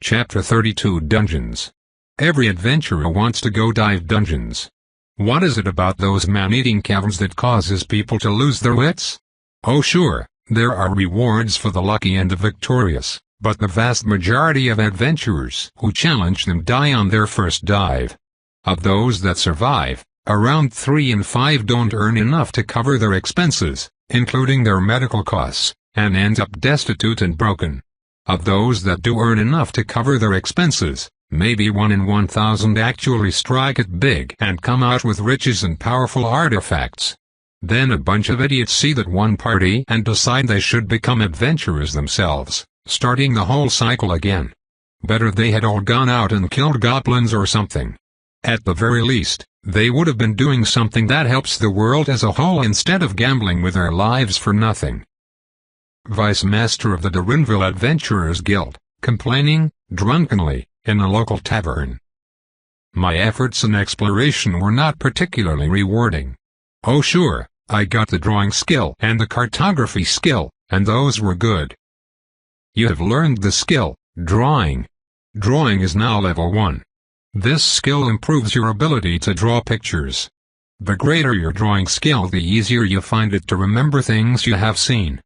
Chapter 32 Dungeons. Every adventurer wants to go dive dungeons. What is it about those man-eating caverns that causes people to lose their wits? Oh sure, there are rewards for the lucky and the victorious, but the vast majority of adventurers who challenge them die on their first dive. Of those that survive, around 3 in 5 don't earn enough to cover their expenses, including their medical costs, and end up destitute and broken. Of those that do earn enough to cover their expenses, maybe 1 in 1,000 actually strike it big and come out with riches and powerful artifacts. Then a bunch of idiots see that one party and decide they should become adventurers themselves, starting the whole cycle again. Better they had all gone out and killed goblins or something. At the very least, they would have been doing something that helps the world as a whole instead of gambling with their lives for nothing. Vice Master of the Durinville Adventurers Guild, complaining, drunkenly, in a local tavern. My efforts in exploration were not particularly rewarding. Oh sure, I got the drawing skill and the cartography skill, and those were good. You have learned the skill, drawing. Drawing is now level 1. This skill improves your ability to draw pictures. The greater your drawing skill, the easier you find it to remember things you have seen.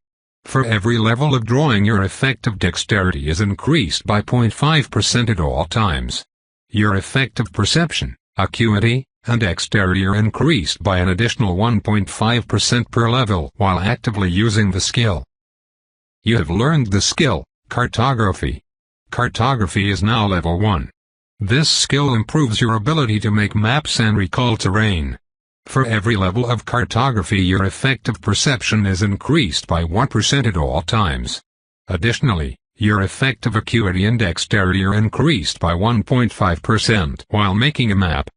For every level of drawing, your effective dexterity is increased by 0.5% at all times. Your effective perception, acuity, and dexterity are increased by an additional 1.5% per level while actively using the skill. You have learned the skill, cartography. Cartography is now level 1. This skill improves your ability to make maps and recall terrain. For every level of cartography, your effective perception is increased by 1% at all times. Additionally, your effective acuity and dexterity are increased by 1.5% while making a map.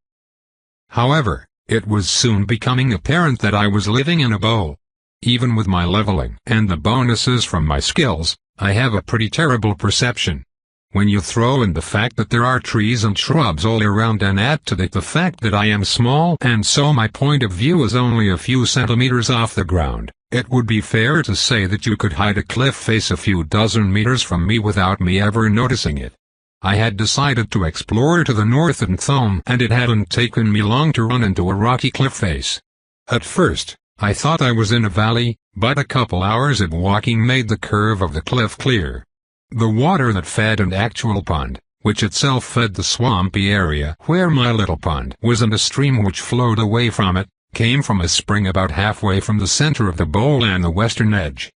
However, it was soon becoming apparent that I was living in a bowl. Even with my leveling and the bonuses from my skills, I have a pretty terrible perception. When you throw in the fact that there are trees and shrubs all around and add to that the fact that I am small and so my point of view is only a few centimeters off the ground, it would be fair to say that you could hide a cliff face a few dozen meters from me without me ever noticing it. I had decided to explore to the north and Thome, and it hadn't taken me long to run into a rocky cliff face. At first, I thought I was in a valley, but a couple hours of walking made the curve of the cliff clear. The water that fed an actual pond, which itself fed the swampy area where my little pond was and a stream which flowed away from it, came from a spring about halfway from the center of the bowl and the western edge.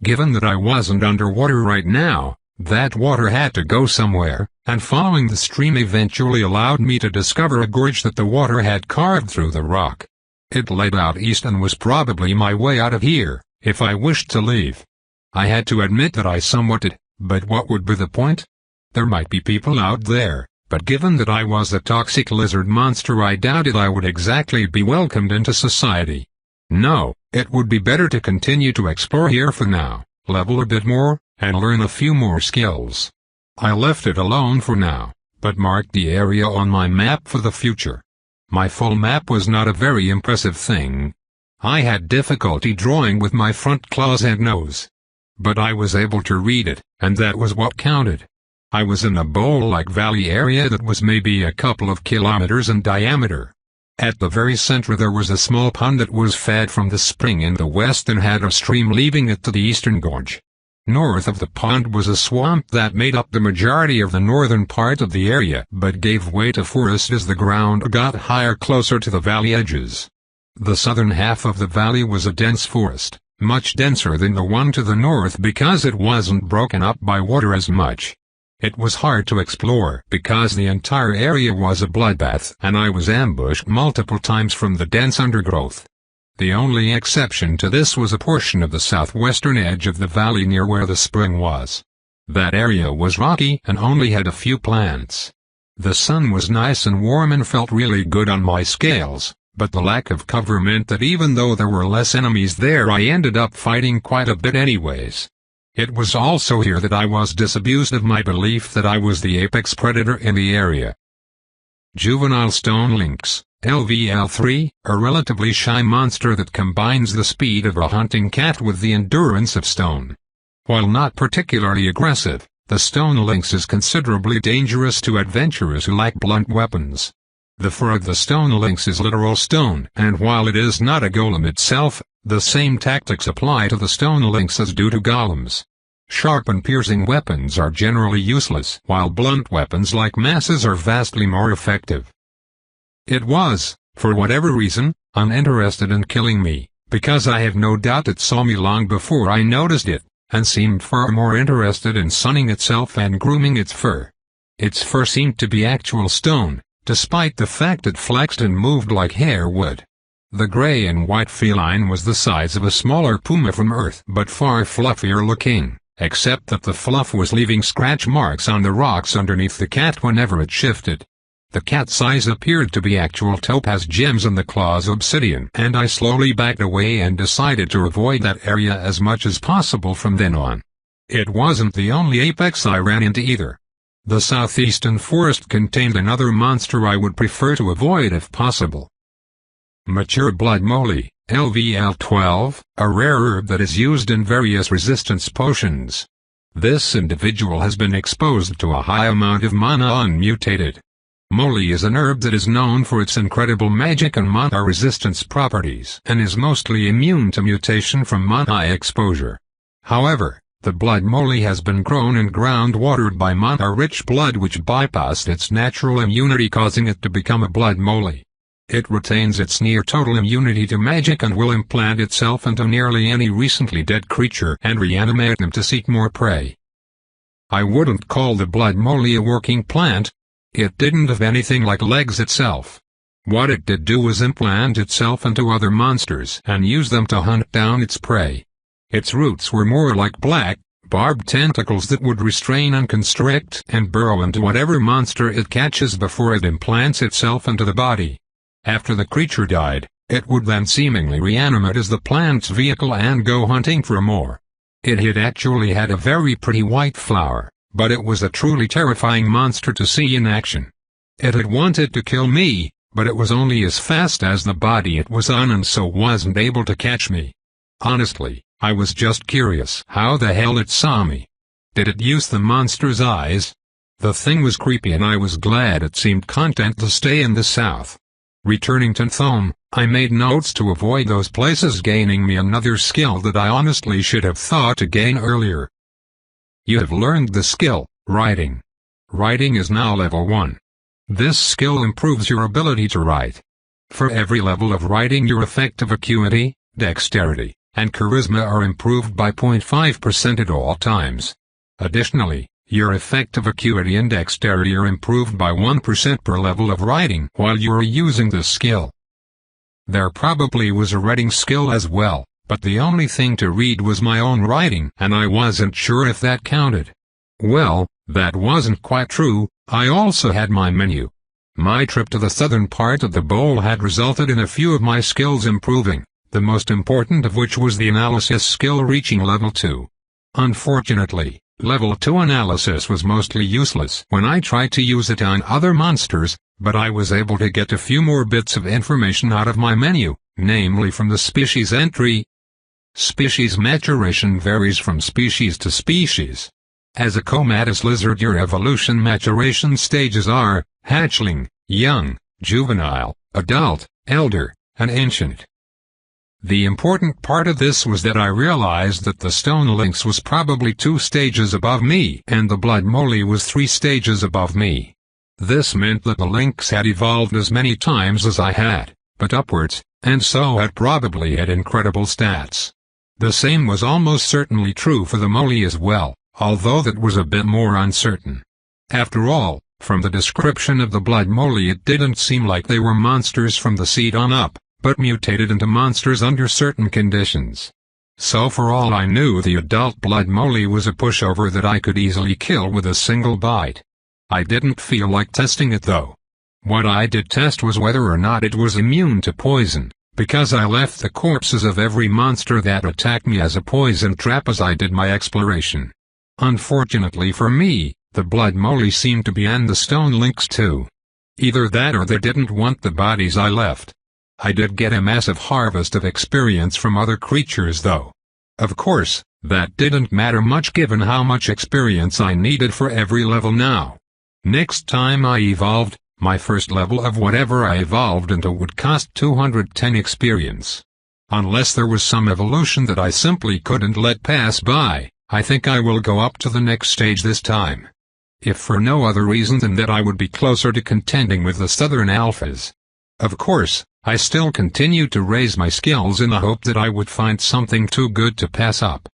Given that I wasn't underwater right now, that water had to go somewhere, and following the stream eventually allowed me to discover a gorge that the water had carved through the rock. It led out east and was probably my way out of here, if I wished to leave. I had to admit that I somewhat did. But what would be the point? There might be people out there, but given that I was a toxic lizard monster, I doubted I would exactly be welcomed into society. No, it would be better to continue to explore here for now, level a bit more, and learn a few more skills. I left it alone for now, but marked the area on my map for the future. My full map was not a very impressive thing. I had difficulty drawing with my front claws and nose. But I was able to read it, and that was what counted. I was in a bowl-like valley area that was maybe a couple of kilometers in diameter. At the very center there was a small pond that was fed from the spring in the west and had a stream leaving it to the eastern gorge. North of the pond was a swamp that made up the majority of the northern part of the area but gave way to forest as the ground got higher closer to the valley edges. The southern half of the valley was a dense forest, much denser than the one to the north because it wasn't broken up by water as much. It was hard to explore because the entire area was a bloodbath and I was ambushed multiple times from the dense undergrowth. The only exception to this was a portion of the southwestern edge of the valley near where the spring was. That area was rocky and only had a few plants. The sun was nice and warm and felt really good on my scales. But the lack of cover meant that even though there were less enemies there, I ended up fighting quite a bit anyways. It was also here that I was disabused of my belief that I was the apex predator in the area. Juvenile Stone Lynx, LVL3, a relatively shy monster that combines the speed of a hunting cat with the endurance of stone. While not particularly aggressive, The stone lynx is considerably dangerous to adventurers who like blunt weapons. The fur of the stone lynx is literal stone, and while it is not a golem itself, the same tactics apply to the stone lynx as do to golems. Sharp and piercing weapons are generally useless, while blunt weapons like masses are vastly more effective. It was, for whatever reason, uninterested in killing me, because I have no doubt it saw me long before I noticed it, and seemed far more interested in sunning itself and grooming its fur. Its fur seemed to be actual stone, despite the fact it flexed and moved like hair would. The gray and white feline was the size of a smaller puma from Earth but far fluffier looking, except that the fluff was leaving scratch marks on the rocks underneath the cat whenever it shifted. The cat's eyes appeared to be actual topaz gems and the claws obsidian, and I slowly backed away and decided to avoid that area as much as possible from then on. It wasn't the only apex I ran into either. The southeastern forest contained another monster I would prefer to avoid if possible. Mature blood moly, LVL12, a rare herb that is used in various resistance potions. This individual has been exposed to a high amount of mana unmutated. Moly is an herb that is known for its incredible magic and mana resistance properties and is mostly immune to mutation from mana exposure. However, the blood moly has been grown and ground-watered by mana-rich blood which bypassed its natural immunity, causing it to become a blood moly. It retains its near-total immunity to magic and will implant itself into nearly any recently dead creature and reanimate them to seek more prey. I wouldn't call the blood moly a working plant. It didn't have anything like legs itself. What it did do was implant itself into other monsters and use them to hunt down its prey. Its roots were more like black, barbed tentacles that would restrain and constrict and burrow into whatever monster it catches before it implants itself into the body. After the creature died, it would then seemingly reanimate as the plant's vehicle and go hunting for more. It had actually had a very pretty white flower, but it was a truly terrifying monster to see in action. It had wanted to kill me, but it was only as fast as the body it was on and so wasn't able to catch me. Honestly, I was just curious how the hell it saw me. Did it use the monster's eyes? The thing was creepy and I was glad it seemed content to stay in the south. Returning to Thome, I made notes to avoid those places, gaining me another skill that I honestly should have thought to gain earlier. You have learned the skill, writing. Writing is now level 1. This skill improves your ability to write. For every level of writing, your effective acuity, dexterity, and charisma are improved by 0.5% at all times. Additionally, your effective acuity and dexterity are improved by 1% per level of writing while you are using this skill. There probably was a writing skill as well, but the only thing to read was my own writing and I wasn't sure if that counted. Well, that wasn't quite true. I also had my menu. My trip to the southern part of the bowl had resulted in a few of my skills improving, the most important of which was the analysis skill reaching level 2. Unfortunately, level 2 analysis was mostly useless when I tried to use it on other monsters, but I was able to get a few more bits of information out of my menu, namely from the species entry. Species maturation varies from species to species. As a comatose lizard, your evolution maturation stages are hatchling, young, juvenile, adult, elder, and ancient. The important part of this was that I realized that the stone lynx was probably 2 stages above me and the blood moly was 3 stages above me. This meant that the lynx had evolved as many times as I had, but upwards, and so had probably had incredible stats. The same was almost certainly true for the moly as well, although that was a bit more uncertain. After all, from the description of the blood moly it didn't seem like they were monsters from the seed on up, but mutated into monsters under certain conditions. So for all I knew, the adult blood moly was a pushover that I could easily kill with a single bite. I didn't feel like testing it though. What I did test was whether or not it was immune to poison, because I left the corpses of every monster that attacked me as a poison trap as I did my exploration. Unfortunately for me, the blood moly seemed to be and the stone lynx too. Either that or they didn't want the bodies I left. I did get a massive harvest of experience from other creatures though. Of course, That didn't matter much given how much experience I needed for every level now. Next time I evolved, my first level of whatever I evolved into would cost 210 experience. Unless there was some evolution that I simply couldn't let pass by, I think I will go up to the next stage this time. If for no other reason than that I would be closer to contending with the Southern Alphas. Of course, I still continued to raise my skills in the hope that I would find something too good to pass up.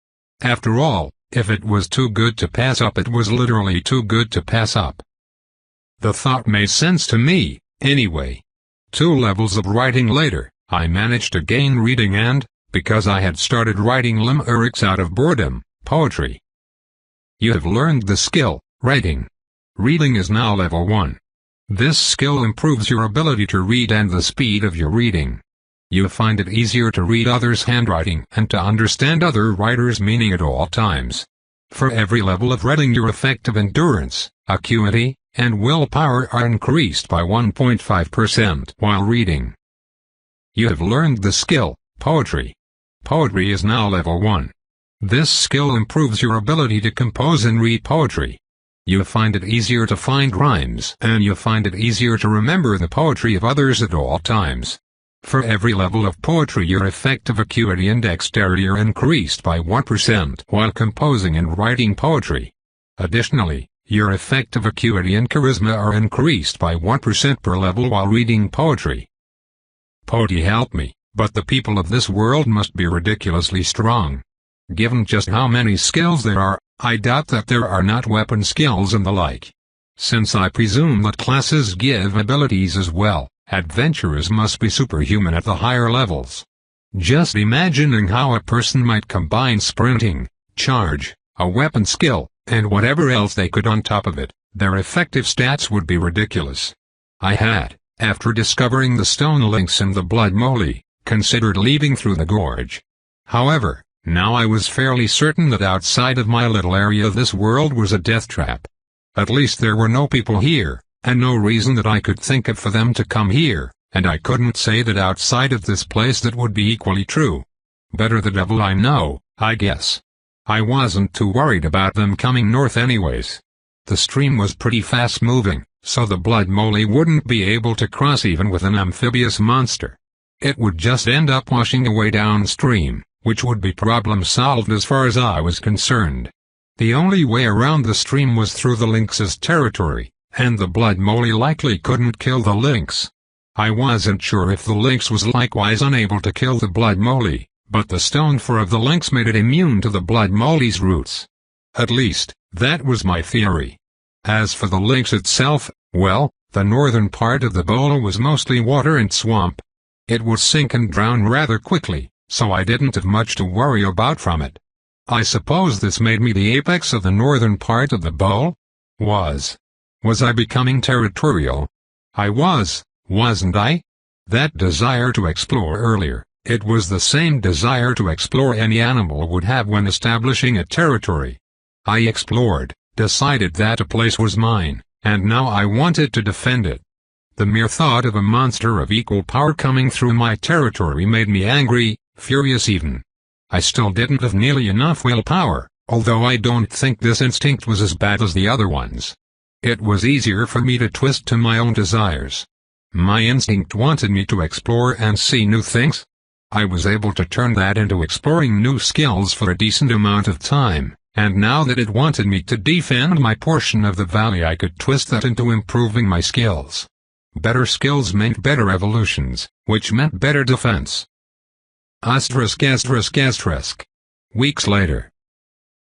After all, if it was too good to pass up, it was literally too good to pass up. The thought made sense to me, anyway. 2 levels of writing later, I managed to gain reading and, because I had started writing limericks out of boredom, poetry. You have learned the skill, writing. Reading is now level 1. This skill improves your ability to read and the speed of your reading. You find it easier to read others' handwriting and to understand other writers' meaning at all times. For every level of reading, your effective endurance, acuity, and willpower are increased by 1.5% while reading. You have learned the skill, poetry. Poetry is now level 1. This skill improves your ability to compose and read poetry. You find it easier to find rhymes and you find it easier to remember the poetry of others at all times. For every level of poetry, your effective acuity and dexterity are increased by 1% while composing and writing poetry. Additionally, your effective acuity and charisma are increased by 1% per level while reading poetry. Poetry helped me, but the people of this world must be ridiculously strong. Given just how many skills there are, I doubt that there are not weapon skills and the like. Since I presume that classes give abilities as well, adventurers must be superhuman at the higher levels. Just imagining how a person might combine sprinting, charge, a weapon skill, and whatever else they could on top of it, their effective stats would be ridiculous. I had, after discovering the stone links and the blood moly, considered leaving through the gorge. However, now I was fairly certain that outside of my little area this world was a death trap. At least there were no people here, and no reason that I could think of for them to come here, and I couldn't say that outside of this place that would be equally true. Better the devil I know, I guess. I wasn't too worried about them coming north anyways. The stream was pretty fast moving, so the blood moly wouldn't be able to cross even with an amphibious monster. It would just end up washing away downstream, which would be problem solved as far as I was concerned. The only way around the stream was through the lynx's territory, and the blood moly likely couldn't kill the lynx. I wasn't sure if the lynx was likewise unable to kill the blood moly, but the stone fur of the lynx made it immune to the blood moly's roots. At least, that was my theory. As for the lynx itself, well, the northern part of the bowl was mostly water and swamp. It would sink and drown rather quickly, so I didn't have much to worry about from it. I suppose this made me the apex of the northern part of the bowl? Was I becoming territorial? I was, wasn't I? That desire to explore earlier, it was the same desire to explore any animal would have when establishing a territory. I explored, decided that a place was mine, and now I wanted to defend it. The mere thought of a monster of equal power coming through my territory made me angry, furious even. I still didn't have nearly enough willpower, although I don't think this instinct was as bad as the other ones. It was easier for me to twist to my own desires. My instinct wanted me to explore and see new things. I was able to turn that into exploring new skills for a decent amount of time, and now that it wanted me to defend my portion of the valley, I could twist that into improving my skills. Better skills meant better evolutions, which meant better defense. Asterisk. Weeks later.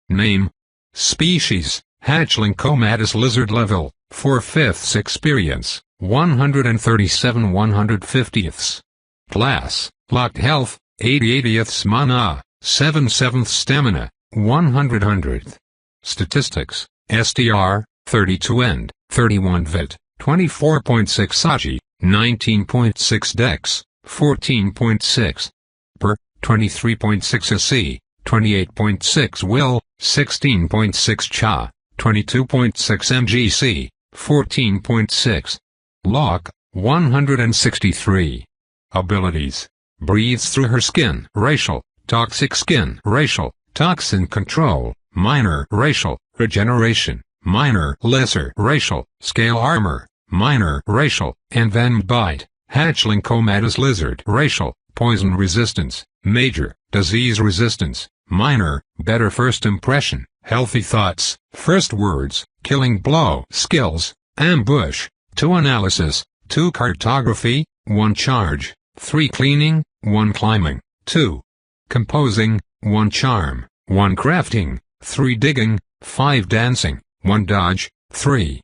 Name. Species, hatchling Comatus lizard level, 4/5 experience, 137 150ths. Class, locked health, 80/80ths mana, 7/7 stamina, 100/100th. Statistics, STR, 32 end, 31 vit, 24.6 Agi, 19.6 dex, 14.6. Per, 23.6 AC, 28.6 will, 16.6 cha, 22.6 mgc, 14.6. Lock, 163. Abilities. Breathes through her skin. Racial, toxic skin. Racial, toxin control, minor racial, regeneration, minor lesser racial, scale armor, minor racial, and venom bite, hatchling comatose lizard racial, poison resistance, major, disease resistance, minor, better first impression, healthy thoughts, first words, killing blow skills, ambush, 2 analysis, 2 cartography, 1 charge, 3 cleaning, 1 climbing, 2 composing, 1 charm, 1 crafting, 3 digging, 5 dancing, 1 dodge, 3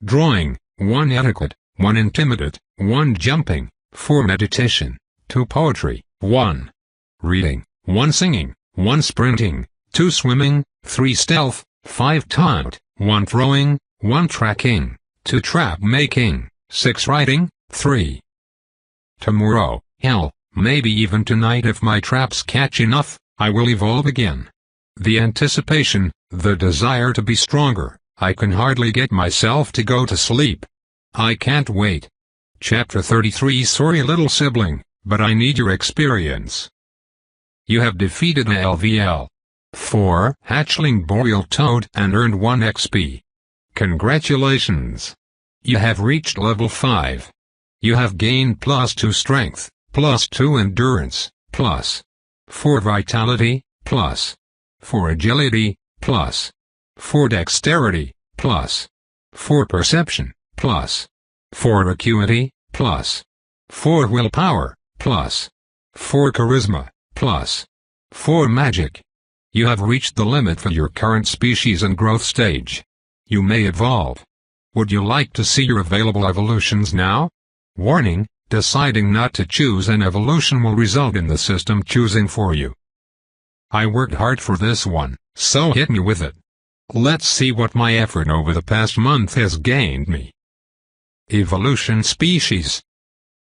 drawing, 1 etiquette, 1 intimidate, 1 jumping, 4 meditation, 2 poetry, 1 reading, 1 singing, 1 sprinting, 2 swimming, 3 stealth, 5 taunt, 1 throwing, 1 tracking, 2 trap making, 6 writing, 3 tomorrow, hell, maybe even tonight if my traps catch enough, I will evolve again. The anticipation, the desire to be stronger, I can hardly get myself to go to sleep. I can't wait. Chapter 33. Sorry little sibling, but I need your experience. You have defeated a LVL 4 hatchling boreal toad and earned 1 XP. Congratulations! You have reached level 5. You have gained +2 strength, +2 endurance, +4 vitality, +4 agility, +4 dexterity, +4 perception, +4 acuity, +4 willpower, +4 charisma, +4 magic. You have reached the limit for your current species and growth stage. You may evolve. Would you like to see your available evolutions now? Warning, deciding not to choose an evolution will result in the system choosing for you. I worked hard for this one, so hit me with it. Let's see what my effort over the past month has gained me. Evolution species.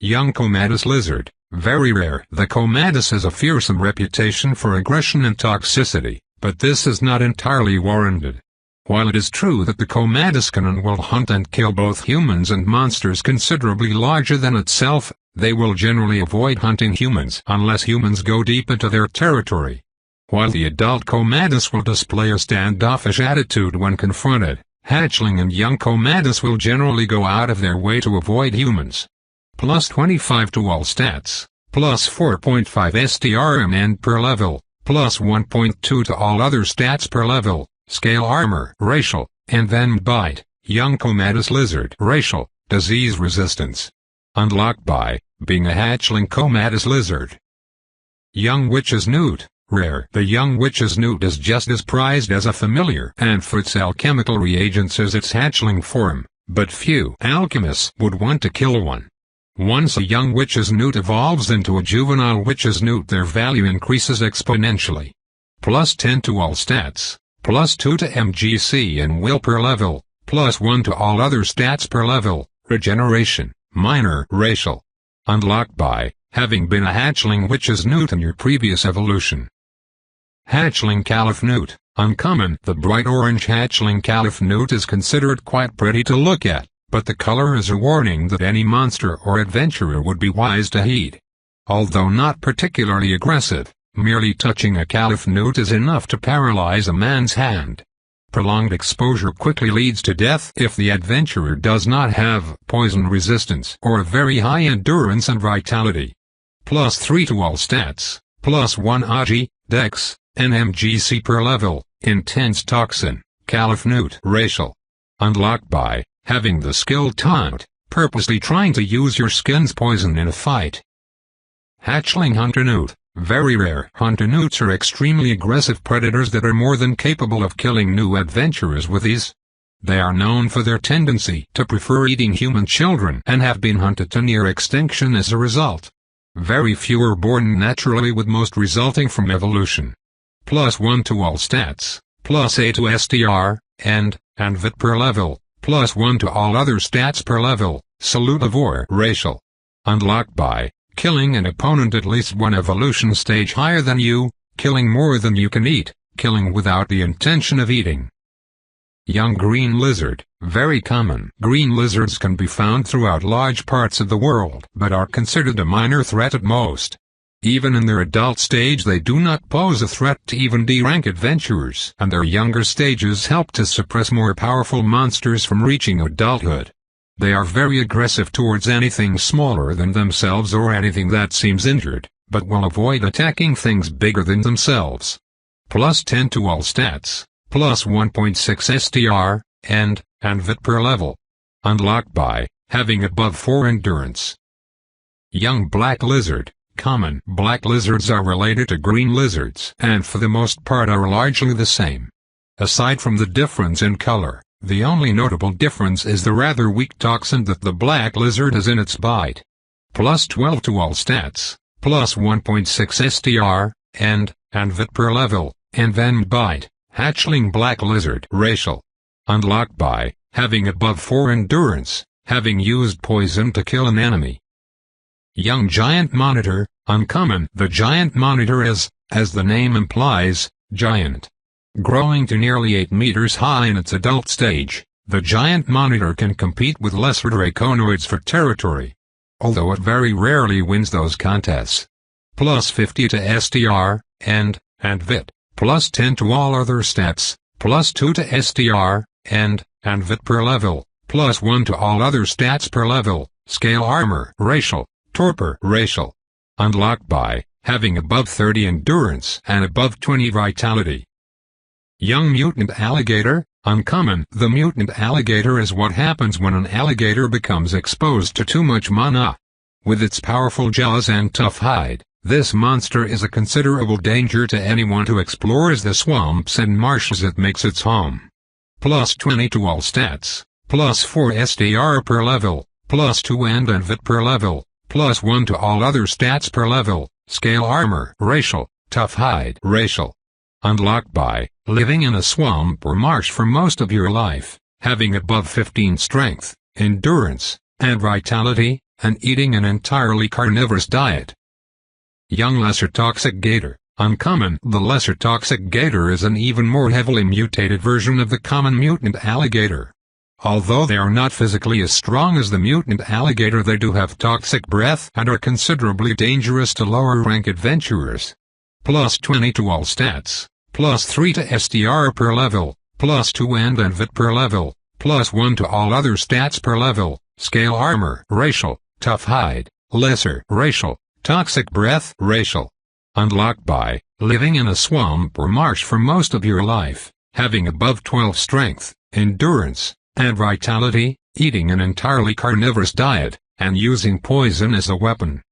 Young comatose lizard, very rare. The comatose has a fearsome reputation for aggression and toxicity, but this is not entirely warranted. While it is true that the comatose can and will hunt and kill both humans and monsters considerably larger than itself, they will generally avoid hunting humans unless humans go deep into their territory. While the adult comatose will display a standoffish attitude when confronted, hatchling and young comatose will generally go out of their way to avoid humans. +25 to all stats, +4.5 STRMN per level, +1.2 to all other stats per level. Scale armor, racial, and venom bite, young comatose lizard, racial, disease resistance. Unlocked by being a hatchling comatose lizard. Young witch's newt, rare. The young witch's newt is just as prized as a familiar and for its alchemical reagents as its hatchling form, but few alchemists would want to kill one. Once a young witch's newt evolves into a juvenile witch's newt, their value increases exponentially. +10 to all stats. +2 to MGC and will per level, +1 to all other stats per level, regeneration, minor racial. Unlocked by having been a hatchling witch's newt in your previous evolution. Hatchling caliph newt, uncommon. The bright orange hatchling caliph newt is considered quite pretty to look at, but the color is a warning that any monster or adventurer would be wise to heed. Although not particularly aggressive, merely touching a caliph newt is enough to paralyze a man's hand. Prolonged exposure quickly leads to death if the adventurer does not have poison resistance or a very high endurance and vitality. +3 to all stats, +1 Agi, Dex, and MGC per level, intense toxin, caliph newt, racial. Unlocked by having the skill taunt, purposely trying to use your skin's poison in a fight. Hatchling hunter newt. Very rare. Hunter newts are extremely aggressive predators that are more than capable of killing new adventurers with ease. They are known for their tendency to prefer eating human children and have been hunted to near extinction as a result. Very few are born naturally, with most resulting from evolution. +1 to all stats, +8 to STR, and VIT per level, +1 to all other stats per level, Salutavore, racial. Unlocked by killing an opponent at least one evolution stage higher than you, killing more than you can eat, killing without the intention of eating. Young green lizard, very common. Green lizards can be found throughout large parts of the world, but are considered a minor threat at most. Even in their adult stage they do not pose a threat to even D-rank adventurers, and their younger stages help to suppress more powerful monsters from reaching adulthood. They are very aggressive towards anything smaller than themselves or anything that seems injured, but will avoid attacking things bigger than themselves. Plus 10 to all stats, plus 1.6 STR, and VIT per level. Unlocked by having above 4 endurance. Young black lizard. Common black lizards are related to green lizards and for the most part are largely the same. Aside from the difference in color, the only notable difference is the rather weak toxin that the black lizard has in its bite. Plus 12 to all stats, plus 1.6 STR, and VIT per level, and venom bite, hatchling black lizard racial. Unlocked by having above 4 endurance, having used poison to kill an enemy. Young giant monitor, uncommon. The giant monitor is, as the name implies, giant. Growing to nearly 8 meters high in its adult stage, the giant monitor can compete with lesser draconoids for territory. Although it very rarely wins those contests. Plus 50 to STR, and VIT, plus 10 to all other stats, plus 2 to STR, and VIT per level, plus 1 to all other stats per level, scale armor racial. Torpor racial. Unlocked by having above 30 endurance and above 20 vitality. Young mutant alligator, uncommon. The mutant alligator is what happens when an alligator becomes exposed to too much mana. With its powerful jaws and tough hide, this monster is a considerable danger to anyone who explores the swamps and marshes it makes its home. Plus 20 to all stats, plus 4 STR per level, plus 2 and VIT per level. Plus 1 to all other stats per level, scale armor racial, tough hide racial. Unlocked by living in a swamp or marsh for most of your life, having above 15 strength, endurance, and vitality, and eating an entirely carnivorous diet. Young lesser toxic gator, uncommon. The lesser toxic gator is an even more heavily mutated version of the common mutant alligator. Although they are not physically as strong as the mutant alligator, they do have toxic breath and are considerably dangerous to lower-rank adventurers. Plus 20 to all stats, plus 3 to STR per level, plus 2 and VIT per level, plus 1 to all other stats per level, scale armor racial, tough hide, lesser racial, toxic breath racial. Unlocked by living in a swamp or marsh for most of your life, having above 12 strength, endurance, and vitality, eating an entirely carnivorous diet, and using poison as a weapon.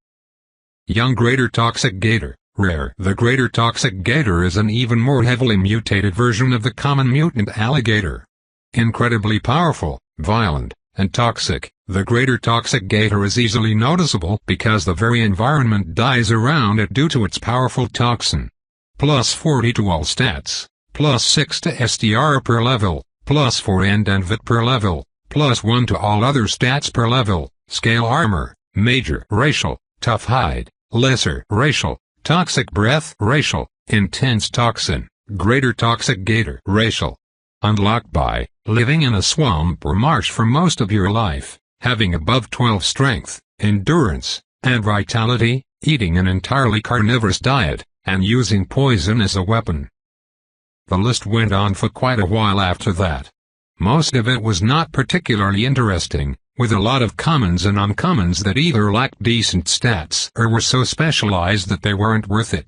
Young greater toxic gator, rare. The greater toxic gator is an even more heavily mutated version of the common mutant alligator. Incredibly powerful, violent, and toxic, the greater toxic gator is easily noticeable because the very environment dies around it due to its powerful toxin. Plus 40 to all stats, plus 6 to STR per level, plus 4 and VIT per level, plus 1 to all other stats per level, scale armor, major racial, tough hide, lesser racial, toxic breath racial, intense toxin, greater toxic gator racial. Unlocked by living in a swamp or marsh for most of your life, having above 12 strength, endurance, and vitality, eating an entirely carnivorous diet, and using poison as a weapon. The list went on for quite a while after that. Most of it was not particularly interesting, with a lot of commons and uncommons that either lacked decent stats or were so specialized that they weren't worth it.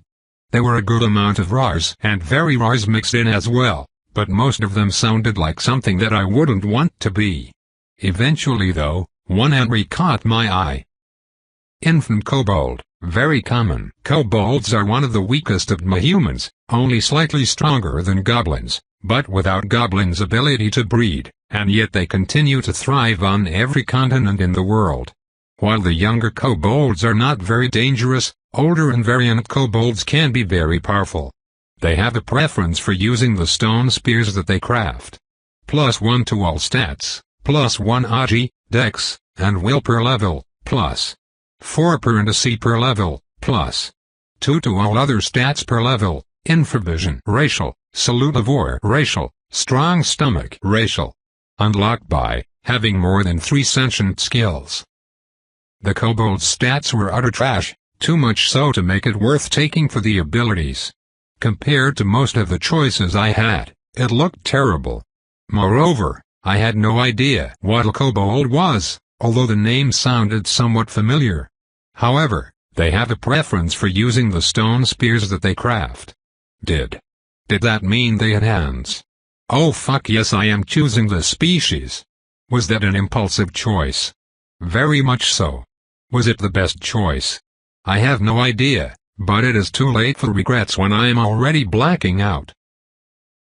There were a good amount of rares and very rares mixed in as well, but most of them sounded like something that I wouldn't want to be. Eventually though, one entry caught my eye. Infant kobold, very common. Kobolds are one of the weakest of humans, only slightly stronger than goblins, but without goblins' ability to breed, and yet they continue to thrive on every continent in the world. While the younger kobolds are not very dangerous, older and variant kobolds can be very powerful. They have a preference for using the stone spears that they craft. Plus 1 to all stats, plus 1 Agi, Dex, and Will per level, plus 4 per and a C per level, plus 2 to all other stats per level, Infravision racial, Salutivore racial, Strong Stomach racial. Unlocked by having more than 3 sentient skills. The kobold's stats were utter trash, too much so to make it worth taking for the abilities. Compared to most of the choices I had, it looked terrible. Moreover, I had no idea what a kobold was, although the name sounded somewhat familiar. However, they have a preference for using the stone spears that they craft. Did that mean they had hands? Oh fuck yes, I am choosing the species. Was that an impulsive choice? Very much so. Was it the best choice? I have no idea, but it is too late for regrets when I am already blacking out.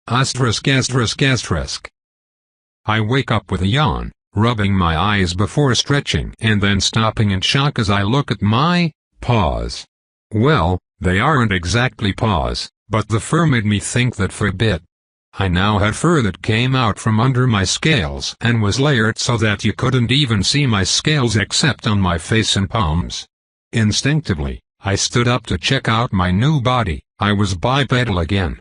Asterisk asterisk asterisk. I wake up with a yawn, rubbing my eyes before stretching and then stopping in shock as I look at my paws. Well, they aren't exactly paws, but the fur made me think that for a bit. I now had fur that came out from under my scales and was layered so that you couldn't even see my scales except on my face and palms. Instinctively, I stood up to check out my new body. I was bipedal again.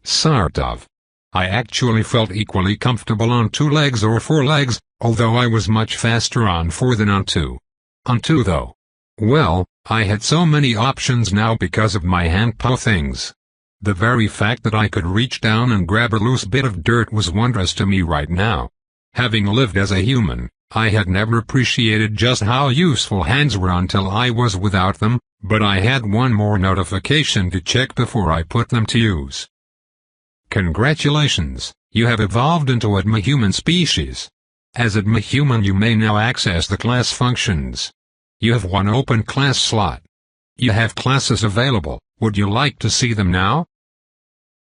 Sort of. I actually felt equally comfortable on 2 legs or 4 legs, although I was much faster on 4 than on 2. On 2 though. Well, I had so many options now because of my hand-paw things. The very fact that I could reach down and grab a loose bit of dirt was wondrous to me right now. Having lived as a human, I had never appreciated just how useful hands were until I was without them, but I had one more notification to check before I put them to use. Congratulations, you have evolved into a human species. As a human you may now access the class functions. You have 1 open class slot. You have classes available, would you like to see them now?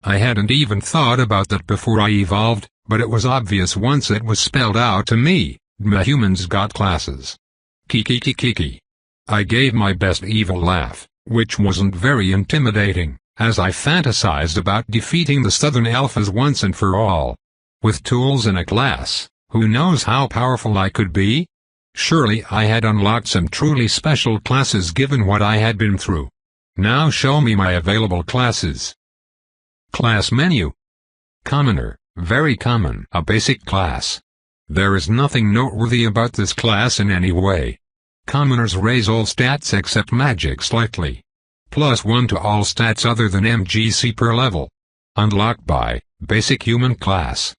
I hadn't even thought about that before I evolved, but it was obvious once it was spelled out to me. Humans got classes. Kiki. I gave my best evil laugh, which wasn't very intimidating, as I fantasized about defeating the Southern Alphas once and for all. With tools and a class, who knows how powerful I could be? Surely I had unlocked some truly special classes given what I had been through. Now show me my available classes. Class menu. Commoner, very common, a basic class. There is nothing noteworthy about this class in any way. Commoners raise all stats except magic slightly. +1 to all stats other than MGC per level. Unlocked by basic human class.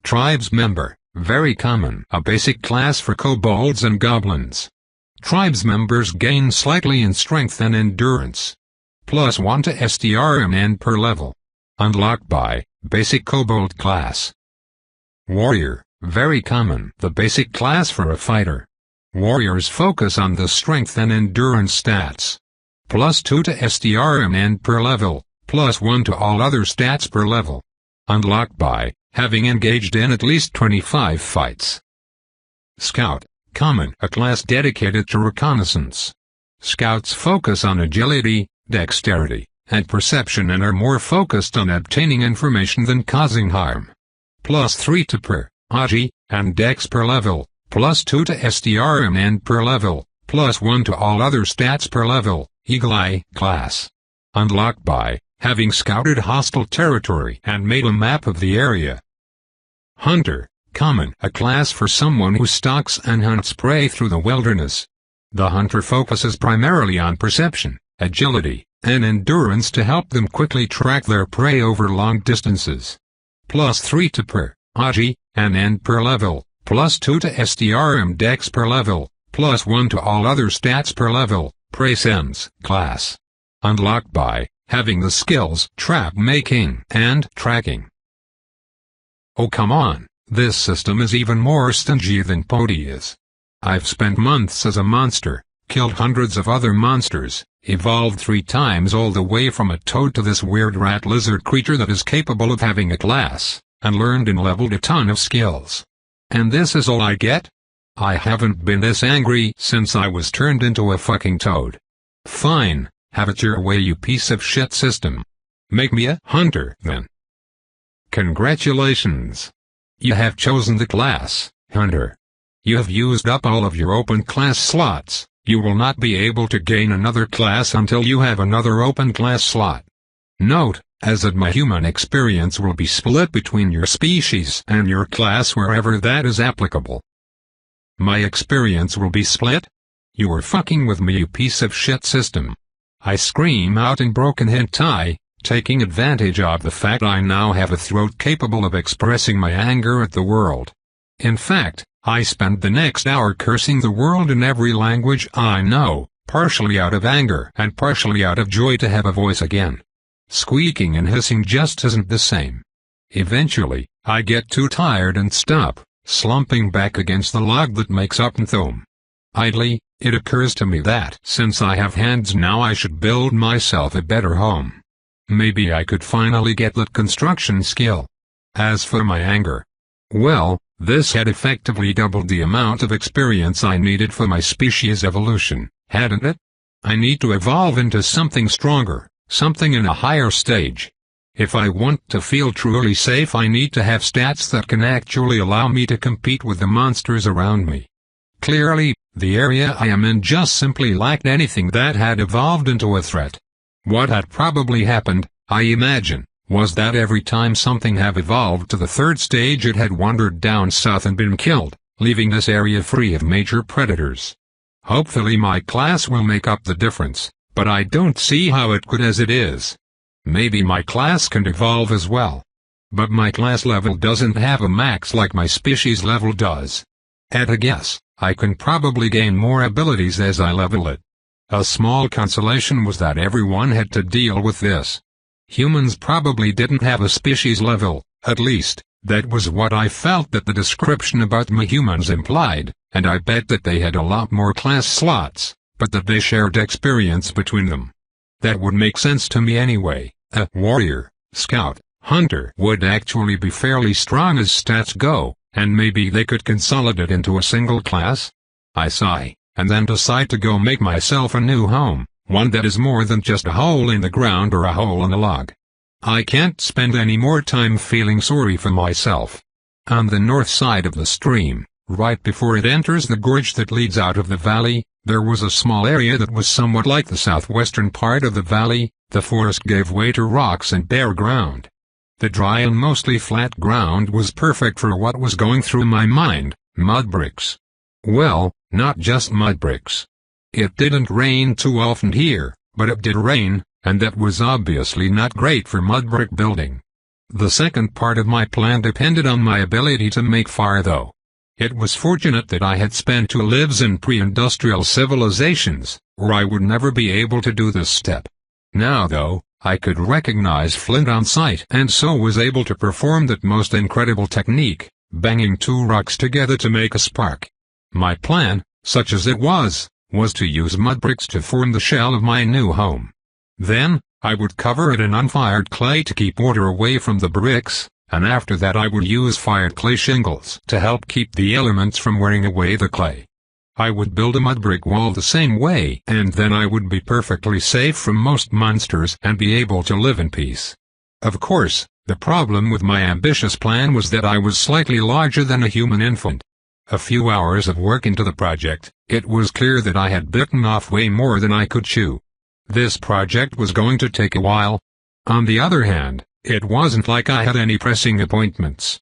Tribes member, very common, a basic class for kobolds and goblins. Tribes members gain slightly in strength and endurance. +1 to STRMN per level. Unlocked by basic kobold class. Warrior, very common, the basic class for a fighter. Warriors focus on the strength and endurance stats. +2 to STRMN per level, +1 to all other stats per level. Unlocked by having engaged in at least 25 fights. Scout, common, a class dedicated to reconnaissance. Scouts focus on agility, dexterity, and perception and are more focused on obtaining information than causing harm. +3 to per, agi, and dex per level, +2 to STRMN per level, +1 to all other stats per level, Eagle Eye class. Unlocked by having scouted hostile territory and made a map of the area. Hunter, common, a class for someone who stalks and hunts prey through the wilderness. The hunter focuses primarily on perception, agility, and endurance to help them quickly track their prey over long distances. +3 to per, agi, and N per level, +2 to STRM dex per level, +1 to all other stats per level, Presence class. Unlocked by having the skills trap making and tracking. Oh come on, this system is even more stingy than Pody is. I've spent months as a monster, killed hundreds of other monsters, evolved 3 times all the way from a toad to this weird rat lizard creature that is capable of having a class, and learned and leveled a ton of skills. And this is all I get? I haven't been this angry since I was turned into a fucking toad. Fine, have it your way you piece of shit system. Make me a hunter then. Congratulations. You have chosen the class, Hunter. You have used up all of your open class slots. You will not be able to gain another class until you have another open class slot. Note, as that my human experience will be split between your species and your class wherever that is applicable. My experience will be split? You were fucking with me, you piece of shit system. I scream out in broken hentai, taking advantage of the fact I now have a throat capable of expressing my anger at the world. In fact, I spent the next hour cursing the world in every language I know, partially out of anger and partially out of joy to have a voice again. Squeaking and hissing just isn't the same. Eventually, I get too tired and stop, slumping back against the log that makes up Nthome. Idly, it occurs to me that since I have hands now I should build myself a better home. Maybe I could finally get that construction skill. As for my anger, well, this had effectively doubled the amount of experience I needed for my species evolution, hadn't it? I need to evolve into something stronger, something in a higher stage. If I want to feel truly safe, I need to have stats that can actually allow me to compete with the monsters around me. Clearly, the area I am in just simply lacked anything that had evolved into a threat. What had probably happened, I imagine, was that every time something had evolved to the third stage it had wandered down south and been killed, leaving this area free of major predators. Hopefully my class will make up the difference, but I don't see how it could as it is. Maybe my class can evolve as well. But my class level doesn't have a max like my species level does. At a guess, I can probably gain more abilities as I level it. A small consolation was that everyone had to deal with this. Humans probably didn't have a species level, at least, that was what I felt that the description about my humans implied, and I bet that they had a lot more class slots, but that they shared experience between them. That would make sense to me anyway. A warrior, scout, hunter would actually be fairly strong as stats go, and maybe they could consolidate into a single class? I sigh, and then decide to go make myself a new home, one that is more than just a hole in the ground or a hole in a log. I can't spend any more time feeling sorry for myself. On the north side of the stream, right before it enters the gorge that leads out of the valley, there was a small area that was somewhat like the southwestern part of the valley. The forest gave way to rocks and bare ground. The dry and mostly flat ground was perfect for what was going through my mind, mud bricks. Well, not just mud bricks. It didn't rain too often here, but it did rain, and that was obviously not great for mud brick building. The second part of my plan depended on my ability to make fire though. It was fortunate that I had spent 2 lives in pre-industrial civilizations, or I would never be able to do this step. Now though, I could recognize flint on sight and so was able to perform that most incredible technique, banging 2 rocks together to make a spark. My plan, such as it was to use mud bricks to form the shell of my new home. Then, I would cover it in unfired clay to keep water away from the bricks, and after that I would use fired clay shingles to help keep the elements from wearing away the clay. I would build a mud brick wall the same way, and then I would be perfectly safe from most monsters and be able to live in peace. Of course, the problem with my ambitious plan was that I was slightly larger than a human infant. A few hours of work into the project, it was clear that I had bitten off way more than I could chew. This project was going to take a while. On the other hand, it wasn't like I had any pressing appointments.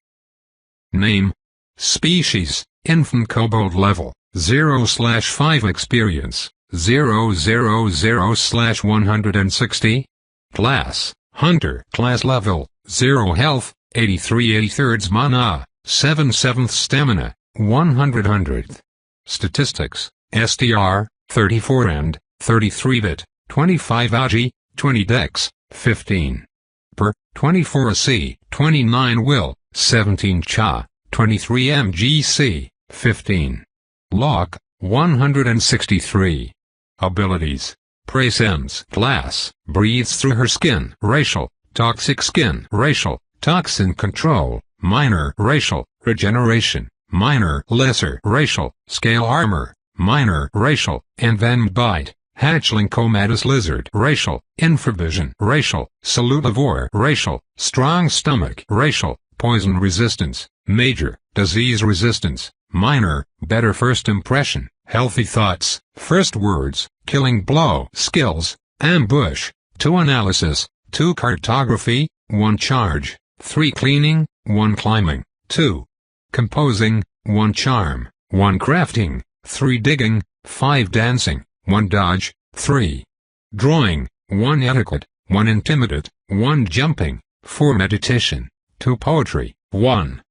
Name. Species, infant kobold level, 0/5 experience, 000/160. Class, hunter. Class level, 0 health, 83/83 mana, 7/7 stamina, 100/100. Statistics, STR, 34 and 33-bit, 25 AGI, 20 dex, 15. Per, 24 AC, 29 will, 17 cha, 23 mgc, 15. Lock, 163. Abilities. Presence. Class, breathes through her skin. Racial, toxic skin. Racial, toxin control. Minor. Racial, regeneration. Minor. Lesser. Racial, scale armor. Minor. Racial, envenomed bite. Hatchling comatose lizard. Racial, infravision. Racial, salutivore. Racial, strong stomach. Racial, poison resistance. Major, disease resistance. Minor, better first impression. Healthy thoughts. First words, killing blow. Skills, ambush. 2 analysis. 2 cartography. 1 charge. 3 cleaning. 1 climbing. 2 composing. 1 charm. 1 crafting. 3 digging. 5 dancing, 1 dodge, 3 drawing, 1 etiquette, 1 intimidate, 1 jumping, 4 meditation, 2 poetry, 1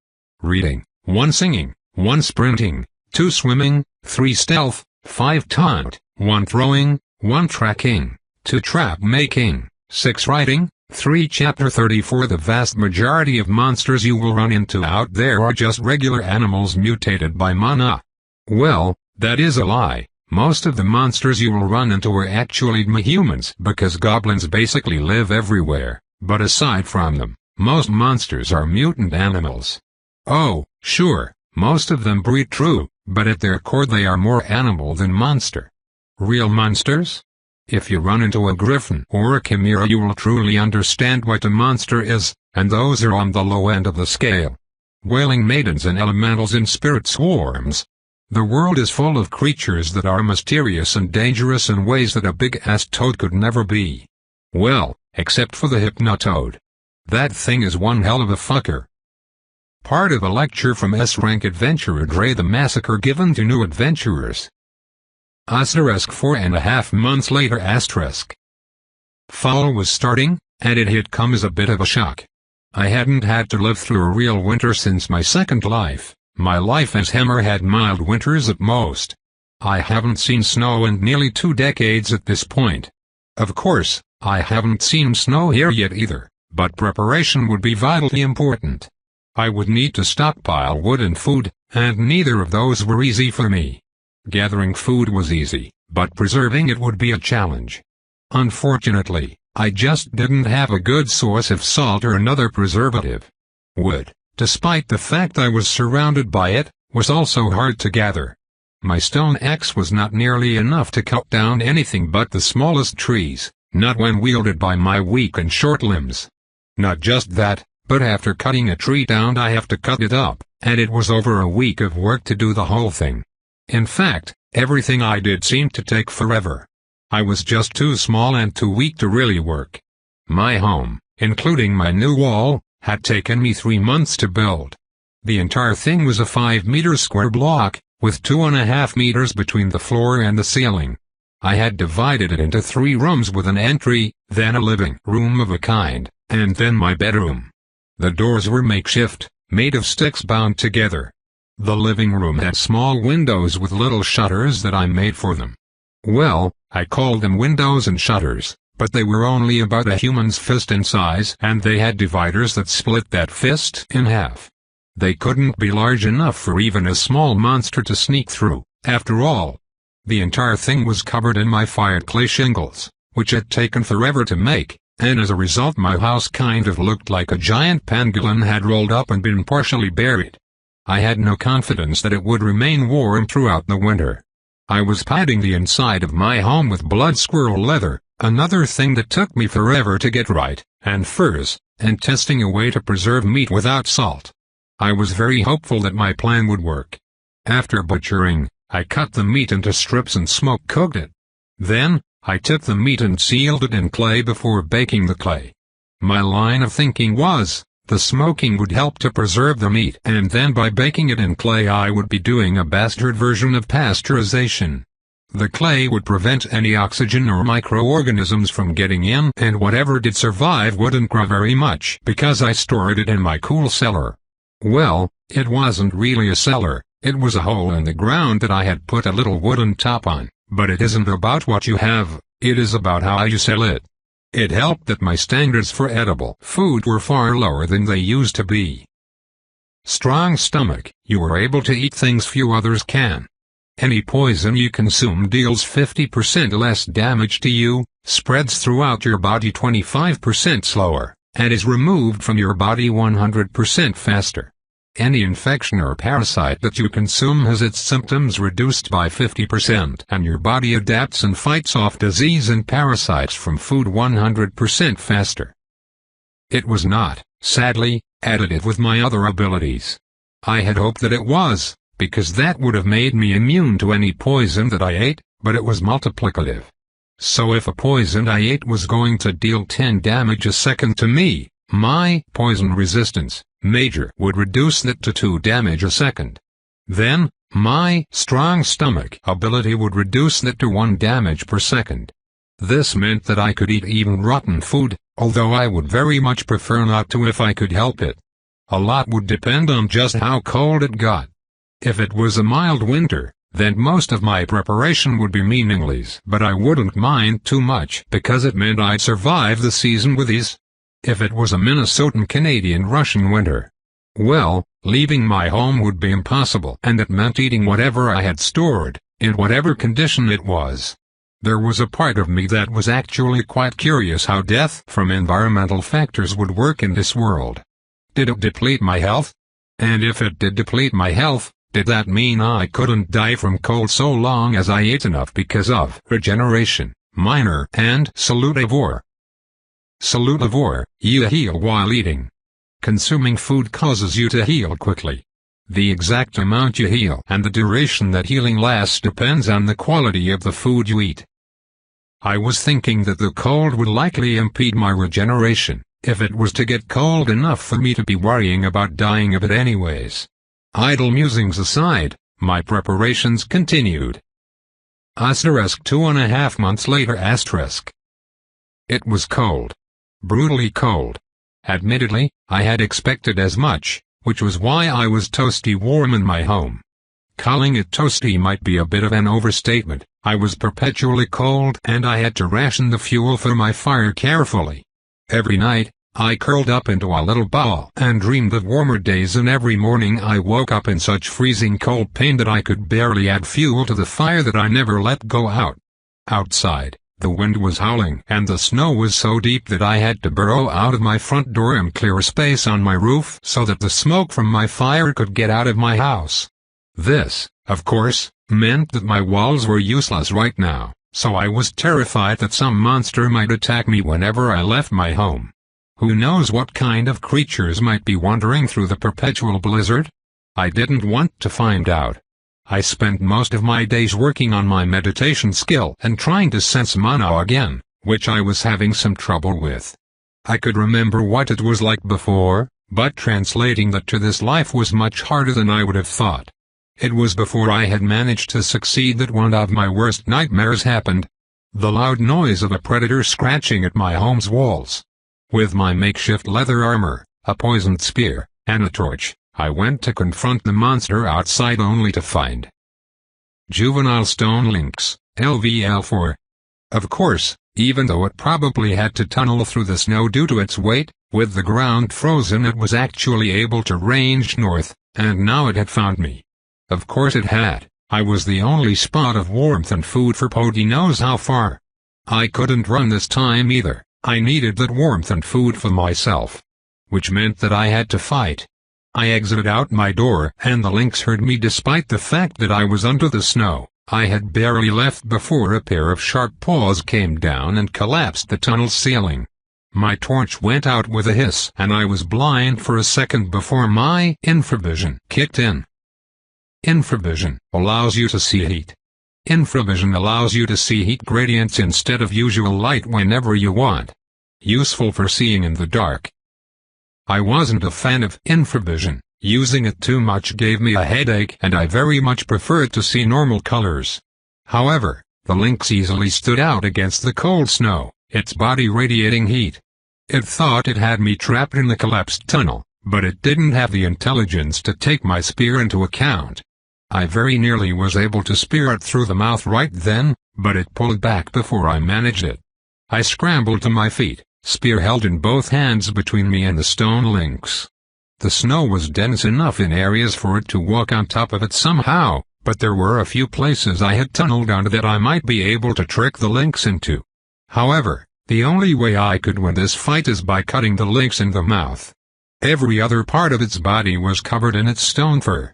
reading, 1 singing, 1 sprinting, 2 swimming, 3 stealth, 5 taunt, 1 throwing, 1 tracking, 2 trap making, 6 writing, 3 Chapter 34. The vast majority of monsters you will run into out there are just regular animals mutated by mana. Well, that is a lie. Most of the monsters you will run into are actually humans because goblins basically live everywhere, but aside from them, most monsters are mutant animals. Oh, sure, most of them breed true, but at their core they are more animal than monster. Real monsters? If you run into a griffin or a chimera you will truly understand what a monster is, and those are on the low end of the scale. Wailing maidens and elementals in spirit swarms. The world is full of creatures that are mysterious and dangerous in ways that a big-ass toad could never be. Well, except for the hypnotoad. That thing is one hell of a fucker. Part of a lecture from S-Rank Adventurer Dre the Massacre given to new adventurers. * 4.5 months later. Fall was starting, and it had come as a bit of a shock. I hadn't had to live through a real winter since my second life. My life as Hammer had mild winters at most. I haven't seen snow in nearly 2 decades at this point. Of course, I haven't seen snow here yet either, but preparation would be vitally important. I would need to stockpile wood and food, and neither of those were easy for me. Gathering food was easy, but preserving it would be a challenge. Unfortunately, I just didn't have a good source of salt or another preservative. Wood, despite the fact I was surrounded by it, was also hard to gather. My stone axe was not nearly enough to cut down anything but the smallest trees, not when wielded by my weak and short limbs. Not just that, but after cutting a tree down I have to cut it up, and it was over a week of work to do the whole thing. In fact, everything I did seemed to take forever. I was just too small and too weak to really work. My home, including my new wall, had taken me 3 months to build. The entire thing was a 5-meter square block, with 2.5 meters between the floor and the ceiling. I had divided it into 3 rooms with an entry, then a living room of a kind, and then my bedroom. The doors were makeshift, made of sticks bound together. The living room had small windows with little shutters that I made for them. Well, I called them windows and shutters, but they were only about a human's fist in size and they had dividers that split that fist in half. They couldn't be large enough for even a small monster to sneak through, after all. The entire thing was covered in my fired clay shingles, which had taken forever to make, and as a result my house kind of looked like a giant pangolin had rolled up and been partially buried. I had no confidence that it would remain warm throughout the winter. I was padding the inside of my home with blood squirrel leather, another thing that took me forever to get right, and furs, and testing a way to preserve meat without salt. I was very hopeful that my plan would work. After butchering, I cut the meat into strips and smoke-cooked it. Then, I took the meat and sealed it in clay before baking the clay. My line of thinking was, the smoking would help to preserve the meat and then by baking it in clay I would be doing a bastard version of pasteurization. The clay would prevent any oxygen or microorganisms from getting in and whatever did survive wouldn't grow very much because I stored it in my cool cellar. Well, it wasn't really a cellar, it was a hole in the ground that I had put a little wooden top on, but it isn't about what you have, it is about how you sell it. It helped that my standards for edible food were far lower than they used to be. Strong stomach, you are able to eat things few others can. Any poison you consume deals 50% less damage to you, spreads throughout your body 25% slower, and is removed from your body 100% faster. Any infection or parasite that you consume has its symptoms reduced by 50% and your body adapts and fights off disease and parasites from food 100% faster. It was not, sadly, additive with my other abilities. I had hoped that it was, because that would have made me immune to any poison that I ate, but it was multiplicative. So if a poison I ate was going to deal 10 damage a second to me, my poison resistance, major, would reduce that to 2 damage a second. Then, My strong stomach ability would reduce that to 1 damage per second. This meant that I could eat even rotten food, although I would very much prefer not to if I could help it. A lot would depend on just how cold it got. If it was a mild winter, then most of my preparation would be meaningless, but I wouldn't mind too much because it meant I'd survive the season with ease. If it was a Minnesotan Canadian Russian winter, well, leaving my home would be impossible, and it meant eating whatever I had stored, in whatever condition it was. There was a part of me that was actually quite curious how death from environmental factors would work in this world. Did it deplete my health? And if it did deplete my health, did that mean I couldn't die from cold so long as I ate enough because of regeneration, minor and salutivore? Salutivore, you heal while eating. Consuming food causes you to heal quickly. The exact amount you heal and the duration that healing lasts depends on the quality of the food you eat. I was thinking that the cold would likely impede my regeneration, if it was to get cold enough for me to be worrying about dying of it anyways. Idle musings aside, my preparations continued. Asterisk 2.5 months later asterisk. It was cold. Brutally cold. Admittedly, I had expected as much, which was why I was toasty warm in my home. Calling it toasty might be a bit of an overstatement. I was perpetually cold and I had to ration the fuel for my fire carefully. Every night, I curled up into a little ball and dreamed of warmer days, and every morning I woke up in such freezing cold pain that I could barely add fuel to the fire that I never let go out. Outside, the wind was howling and the snow was so deep that I had to burrow out of my front door and clear a space on my roof so that the smoke from my fire could get out of my house. This, of course, meant that my walls were useless right now, so I was terrified that some monster might attack me whenever I left my home. Who knows what kind of creatures might be wandering through the perpetual blizzard? I didn't want to find out. I spent most of my days working on my meditation skill and trying to sense mana again, which I was having some trouble with. I could remember what it was like before, but translating that to this life was much harder than I would have thought. It was before I had managed to succeed that one of my worst nightmares happened. The loud noise of a predator scratching at my home's walls. With my makeshift leather armor, a poisoned spear, and a torch, I went to confront the monster outside only to find juvenile stone lynx, LVL4. Of course, even though it probably had to tunnel through the snow due to its weight, with the ground frozen it was actually able to range north, and now it had found me. Of course it had. I was the only spot of warmth and food for Pody knows how far. I couldn't run this time either. I needed that warmth and food for myself. Which meant that I had to fight. I exited out my door and the lynx heard me despite the fact that I was under the snow. I had barely left before a pair of sharp paws came down and collapsed the tunnel ceiling. My torch went out with a hiss and I was blind for a second before my infravision kicked in. Infravision allows you to see heat. Infravision allows you to see heat gradients instead of usual light whenever you want. Useful for seeing in the dark. I wasn't a fan of infravision. Using it too much gave me a headache and I very much preferred to see normal colors. However, the lynx easily stood out against the cold snow, its body radiating heat. It thought it had me trapped in the collapsed tunnel, but it didn't have the intelligence to take my spear into account. I very nearly was able to spear it through the mouth right then, but it pulled back before I managed it. I scrambled to my feet, spear held in both hands between me and the stone lynx. The snow was dense enough in areas for it to walk on top of it somehow, but there were a few places I had tunneled under that I might be able to trick the lynx into. However, the only way I could win this fight is by cutting the lynx in the mouth. Every other part of its body was covered in its stone fur.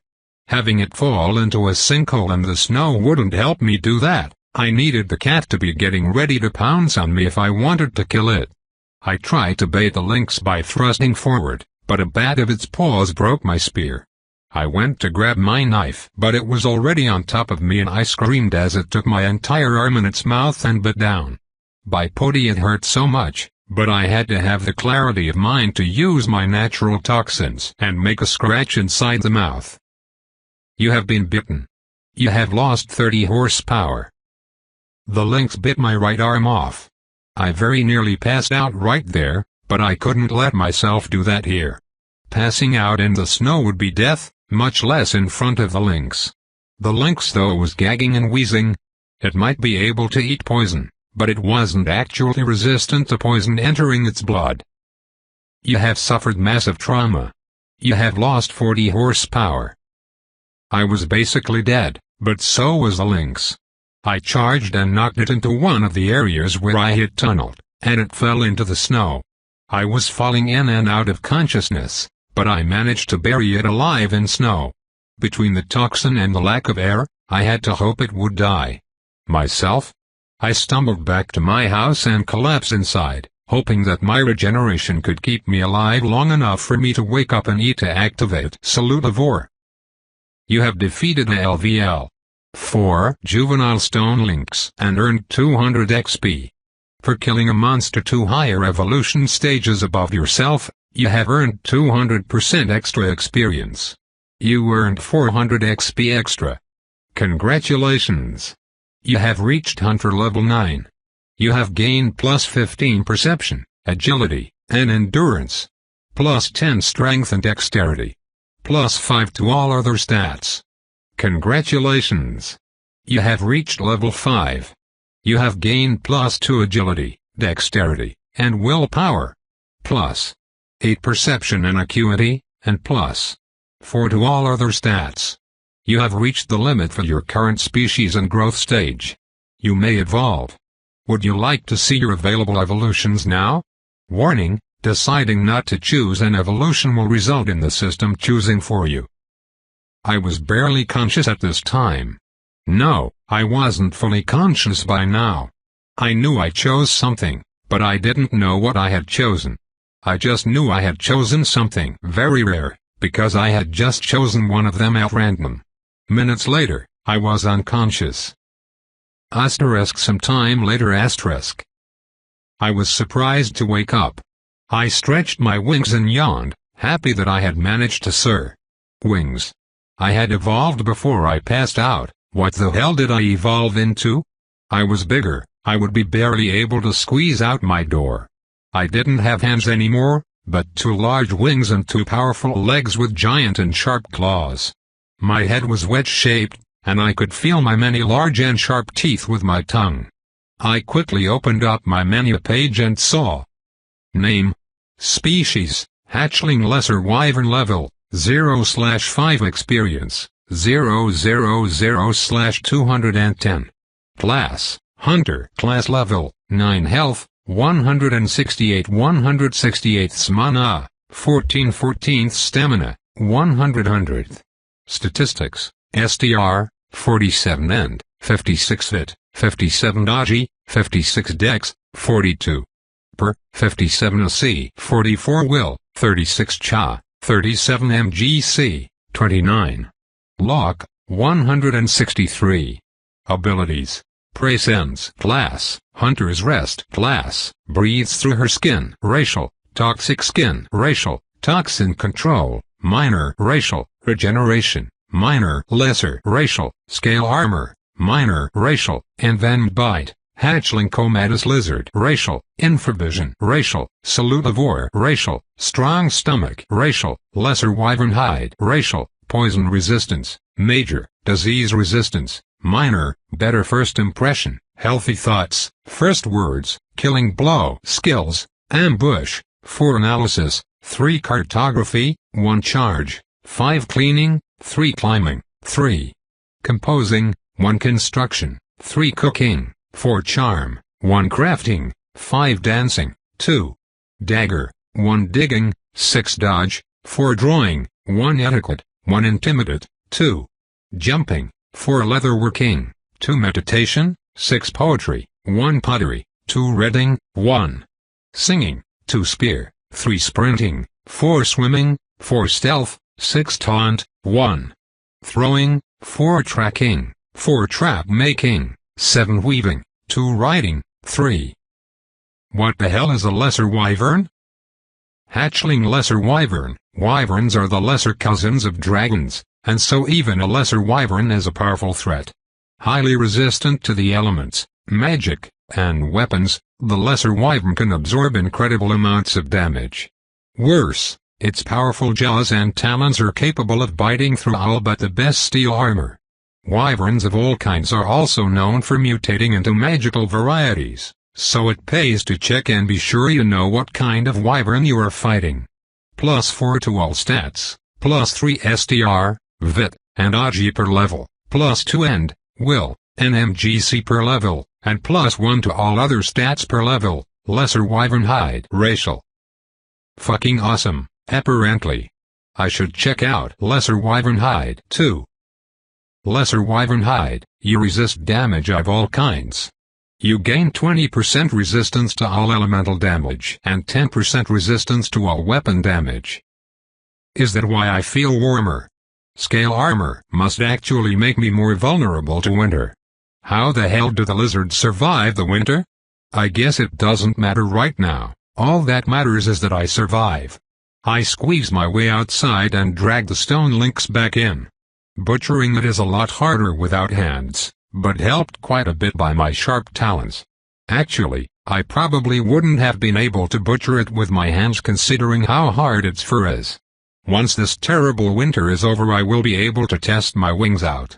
Having it fall into a sinkhole in the snow wouldn't help me do that. I needed the cat to be getting ready to pounce on me if I wanted to kill it. I tried to bait the lynx by thrusting forward, but a bat of its paws broke my spear. I went to grab my knife, but it was already on top of me and I screamed as it took my entire arm in its mouth and bit down. By Pody it hurt so much, but I had to have the clarity of mind to use my natural toxins and make a scratch inside the mouth. You have been bitten. You have lost 30 horsepower. The lynx bit my right arm off. I very nearly passed out right there, but I couldn't let myself do that here. Passing out in the snow would be death, much less in front of the lynx. The lynx though was gagging and wheezing. It might be able to eat poison, but it wasn't actually resistant to poison entering its blood. You have suffered massive trauma. You have lost 40 horsepower. I was basically dead, but so was the lynx. I charged and knocked it into one of the areas where I had tunneled, and it fell into the snow. I was falling in and out of consciousness, but I managed to bury it alive in snow. Between the toxin and the lack of air, I had to hope it would die. Myself? I stumbled back to my house and collapsed inside, hoping that my regeneration could keep me alive long enough for me to wake up and eat to activate Salutivore. You have defeated a LVL-4 juvenile stone lynx and earned 200 XP. For killing a monster 2 higher evolution stages above yourself, you have earned 200% extra experience. You earned 400 XP extra. Congratulations! You have reached Hunter level 9. You have gained plus 15 perception, agility, and endurance. Plus 10 strength and dexterity. Plus 5 to all other stats. Congratulations! You have reached level 5. You have gained plus 2 agility, dexterity, and willpower. Plus 8 perception and acuity, and plus 4 to all other stats. You have reached the limit for your current species and growth stage. You may evolve. Would you like to see your available evolutions now? Warning, deciding not to choose an evolution will result in the system choosing for you. I was barely conscious at this time. No, I wasn't fully conscious by now. I knew I chose something, but I didn't know what I had chosen. I just knew I had chosen something very rare, because I had just chosen one of them at random. Minutes later, I was unconscious. Some time later I was surprised to wake up. I stretched my wings and yawned, happy that I had managed to wings. I had evolved before I passed out. What the hell did I evolve into? I was bigger, I would be barely able to squeeze out my door. I didn't have hands anymore, but 2 large wings and 2 powerful legs with giant and sharp claws. My head was wedge-shaped, and I could feel my many large and sharp teeth with my tongue. I quickly opened up my menu page and saw. Name. Species, Hatchling Lesser Wyvern Level, 0/5 Experience, 000/210. Class, Hunter. Class Level, 9 Health, 168 168th Mana, 14 Stamina, 100th. Statistics, STR, 47 and 56 Fit, 57 Dodgy, 56 Dex, 42 Per, 57 AC, 44 Will, 36 Cha, 37 MGC, 29 Lock, 163. Abilities. Presence. Class, Hunter's Rest. Class, breathes through her skin. Racial, toxic skin. Racial, toxin control. Minor. Racial, regeneration. Minor. Lesser. Racial, scale armor. Minor. Racial, envenomed bite. Hatchling comatose lizard. Racial, infravision. Racial, salutivore. Racial, strong stomach. Racial, lesser wyvern hide. Racial, poison resistance. Major, disease resistance. Minor, better first impression. Healthy thoughts. First words, killing blow. Skills, ambush. 4 analysis. 3 cartography. 1 charge. 5 cleaning. 3 climbing. 3 composing. 1 construction. 3 cooking. 4 charm. 1 crafting. 5 dancing. 2 dagger. 1 digging. 6 dodge. 4 drawing. 1 etiquette. 1 intimidate. 2 jumping. 4 leatherworking. 2 meditation. 6 poetry. 1 pottery. 2 reading. 1 singing. 2 spear. 3 sprinting. 4 swimming. 4 stealth. 6 taunt. 1 throwing. 4 tracking. 4 trap making. 7 weaving. 2 riding. 3 What the hell is a lesser wyvern? Hatchling lesser wyvern. Wyverns are the lesser cousins of dragons, and so even a lesser wyvern is a powerful threat. Highly resistant to the elements, magic, and weapons, the lesser wyvern can absorb incredible amounts of damage. Worse, its powerful jaws and talons are capable of biting through all but the best steel armor. Wyverns of all kinds are also known for mutating into magical varieties, so it pays to check and be sure you know what kind of wyvern you are fighting. +4 to all stats, +3 STR, VIT, and AG per level, +2 END, Will, NMGC per level, and +1 to all other stats per level, lesser wyvern hide racial. Fucking awesome, apparently. I should check out lesser wyvern hide too. Lesser wyvern hide, you resist damage of all kinds. You gain 20% resistance to all elemental damage and 10% resistance to all weapon damage. Is that why I feel warmer? Scale armor must actually make me more vulnerable to winter. How the hell do the lizards survive the winter? I guess it doesn't matter right now, all that matters is that I survive. I squeeze my way outside and drag the stone links back in. Butchering it is a lot harder without hands, but helped quite a bit by my sharp talons. Actually, I probably wouldn't have been able to butcher it with my hands considering how hard its fur is. Once this terrible winter is over I will be able to test my wings out.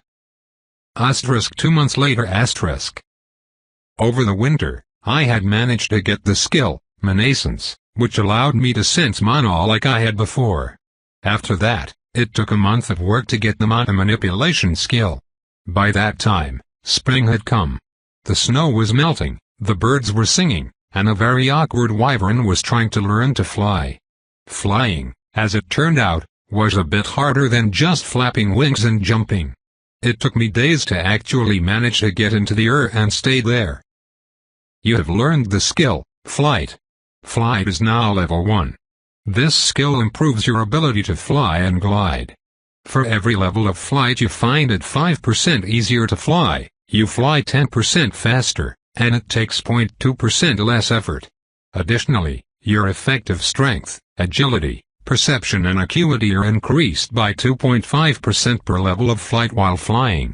* 2 months later *. Over the winter, I had managed to get the skill, Manascence, which allowed me to sense mana like I had before. After that, it took a month of work to get the mana manipulation skill. By that time, spring had come. The snow was melting, the birds were singing, and a very awkward wyvern was trying to learn to fly. Flying, as it turned out, was a bit harder than just flapping wings and jumping. It took me days to actually manage to get into the air and stay there. You have learned the skill, Flight. Flight is now level 1. This skill improves your ability to fly and glide. For every level of flight you find it 5% easier to fly, you fly 10% faster, and it takes 0.2% less effort. Additionally, your effective strength, agility, perception and acuity are increased by 2.5% per level of flight while flying.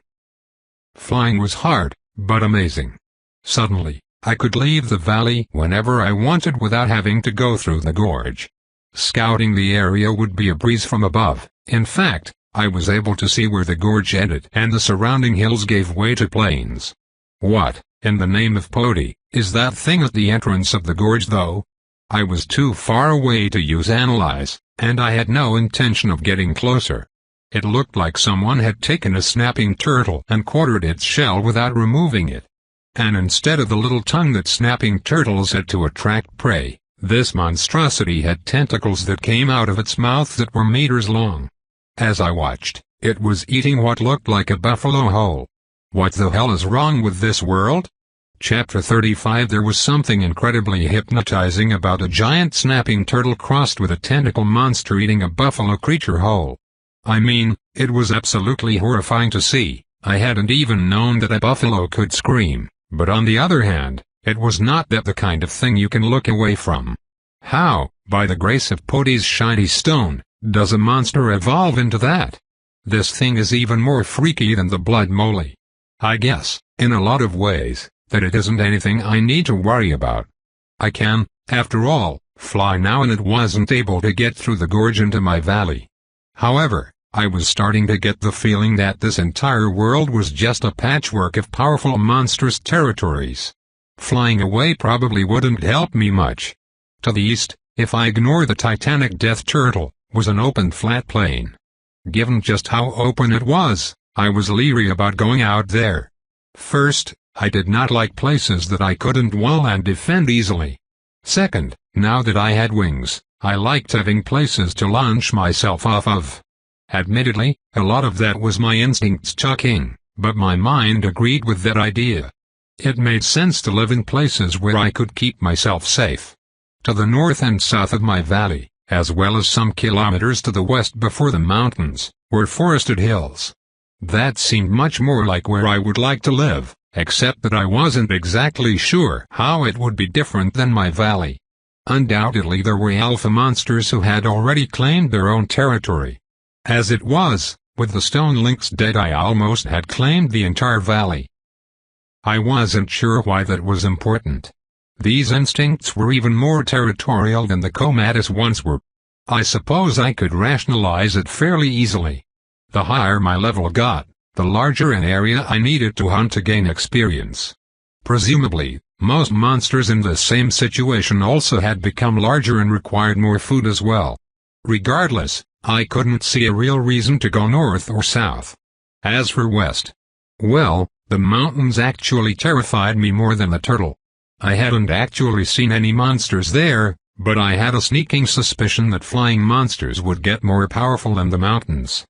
Flying was hard, but amazing. Suddenly, I could leave the valley whenever I wanted without having to go through the gorge. Scouting the area would be a breeze from above. In fact, I was able to see where the gorge ended and the surrounding hills gave way to plains. What, in the name of Pody, is that thing at the entrance of the gorge though? I was too far away to use analyze, and I had no intention of getting closer. It looked like someone had taken a snapping turtle and quartered its shell without removing it. And instead of the little tongue that snapping turtles had to attract prey, this monstrosity had tentacles that came out of its mouth that were meters long. As I watched, it was eating what looked like a buffalo whole. What the hell is wrong with this world? Chapter 35 There was something incredibly hypnotizing about a giant snapping turtle crossed with a tentacle monster eating a buffalo creature whole. I mean, it was absolutely horrifying to see. I hadn't even known that a buffalo could scream, but on the other hand, it was not that the kind of thing you can look away from. How, by the grace of Pody's shiny stone, does a monster evolve into that? This thing is even more freaky than the blood moly. I guess, in a lot of ways, that it isn't anything I need to worry about. I can, after all, fly now and it wasn't able to get through the gorge into my valley. However, I was starting to get the feeling that this entire world was just a patchwork of powerful monstrous territories. Flying away probably wouldn't help me much. To the east, if I ignore the titanic death turtle, was an open flat plain. Given just how open it was, I was leery about going out there. First, I did not like places that I couldn't wall and defend easily. Second, now that I had wings, I liked having places to launch myself off of. Admittedly, a lot of that was my instincts talking, but my mind agreed with that idea. It made sense to live in places where I could keep myself safe. To the north and south of my valley, as well as some kilometers to the west before the mountains, were forested hills. That seemed much more like where I would like to live, except that I wasn't exactly sure how it would be different than my valley. Undoubtedly there were alpha monsters who had already claimed their own territory. As it was, With the stone lynx dead, I almost had claimed the entire valley. I wasn't sure why that was important. These instincts were even more territorial than the comatose ones were. I suppose I could rationalize it fairly easily. The higher my level got, the larger an area I needed to hunt to gain experience. Presumably, most monsters in the same situation also had become larger and required more food as well. Regardless, I couldn't see a real reason to go north or south. As for west, well, the mountains actually terrified me more than the turtle. I hadn't actually seen any monsters there, but I had a sneaking suspicion that flying monsters would get more powerful than the mountains.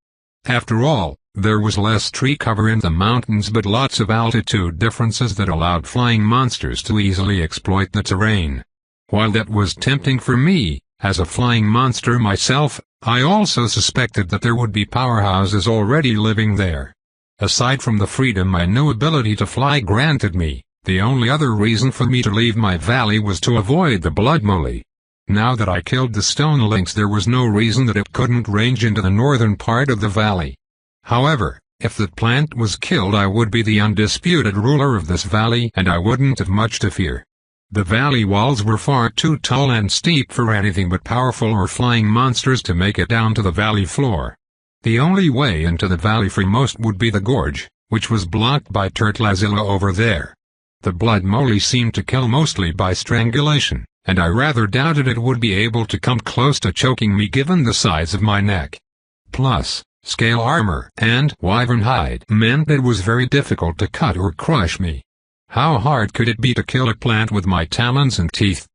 After all, there was less tree cover in the mountains but lots of altitude differences that allowed flying monsters to easily exploit the terrain. While that was tempting for me, as a flying monster myself, I also suspected that there would be powerhouses already living there. Aside from the freedom my new ability to fly granted me, the only other reason for me to leave my valley was to avoid the blood moly. Now that I killed the stone lynx, there was no reason that it couldn't range into the northern part of the valley. However, if that plant was killed, I would be the undisputed ruler of this valley and I wouldn't have much to fear. The valley walls were far too tall and steep for anything but powerful or flying monsters to make it down to the valley floor. The only way into the valley for most would be the gorge, which was blocked by Turtlezilla over there. The blood moly seemed to kill mostly by strangulation, and I rather doubted it would be able to come close to choking me given the size of my neck. Plus, scale armor and wyvern hide meant it was very difficult to cut or crush me. How hard could it be to kill a plant with my talons and teeth?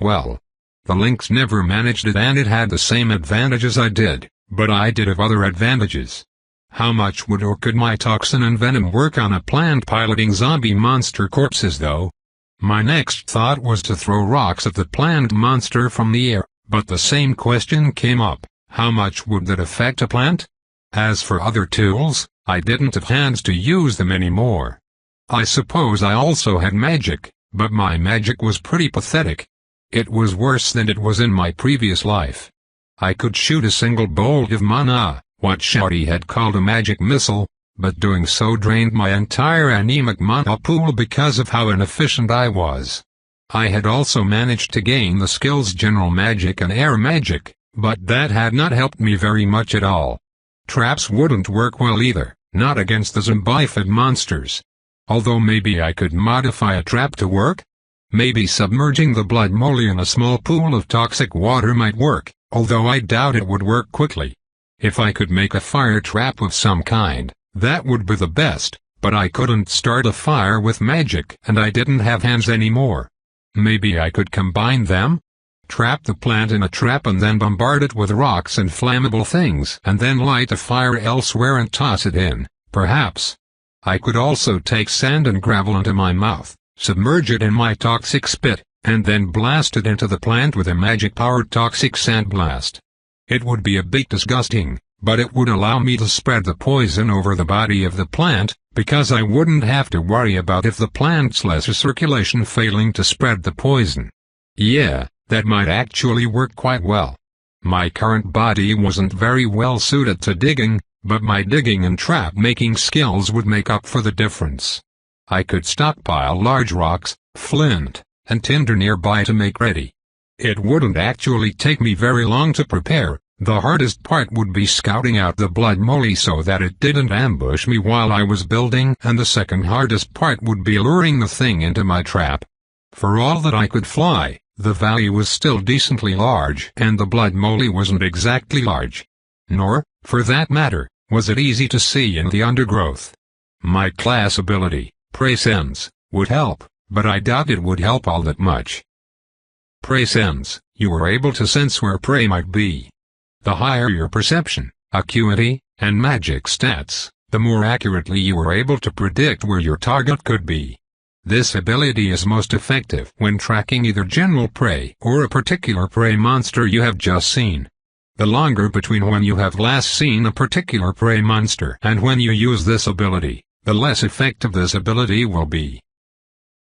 Well, the lynx never managed it and it had the same advantages I did, but I did have other advantages. How much would or could my toxin and venom work on a plant piloting zombie monster corpses though? My next thought was to throw rocks at the plant monster from the air, but the same question came up, how much would that affect a plant? As for other tools, I didn't have hands to use them anymore. I suppose I also had magic, but my magic was pretty pathetic. It was worse than it was in my previous life. I could shoot a single bolt of mana, what Shouty had called a magic missile, but doing so drained my entire anemic mana pool because of how inefficient I was. I had also managed to gain the skills General Magic and Air Magic, but that had not helped me very much at all. Traps wouldn't work well either, not against the zombified monsters. Although maybe I could modify a trap to work? Maybe submerging the blood moly in a small pool of toxic water might work, although I doubt it would work quickly. If I could make a fire trap of some kind, that would be the best, but I couldn't start a fire with magic and I didn't have hands anymore. Maybe I could combine them? Trap the plant in a trap and then bombard it with rocks and flammable things and then light a fire elsewhere and toss it in, perhaps. I could also take sand and gravel into my mouth, submerge it in my toxic spit, and then blast it into the plant with a magic-powered toxic sand blast. It would be a bit disgusting, but it would allow me to spread the poison over the body of the plant, because I wouldn't have to worry about if the plant's lesser circulation failing to spread the poison. Yeah, that might actually work quite well. My current body wasn't very well suited to digging, but my digging and trap-making skills would make up for the difference. I could stockpile large rocks, flint, and tinder nearby to make ready. It wouldn't actually take me very long to prepare. The hardest part would be scouting out the blood moly so that it didn't ambush me while I was building, and the second hardest part would be luring the thing into my trap. For all that I could fly, the valley was still decently large and the blood moly wasn't exactly large. Nor, for that matter, was it easy to see in the undergrowth. My class ability, Presence, would help, but I doubt it would help all that much. Presence, you were able to sense where prey might be. The higher your perception, acuity, and magic stats, the more accurately you were able to predict where your target could be. This ability is most effective when tracking either general prey or a particular prey monster you have just seen. The longer between when you have last seen a particular prey monster and when you use this ability, the less effective this ability will be.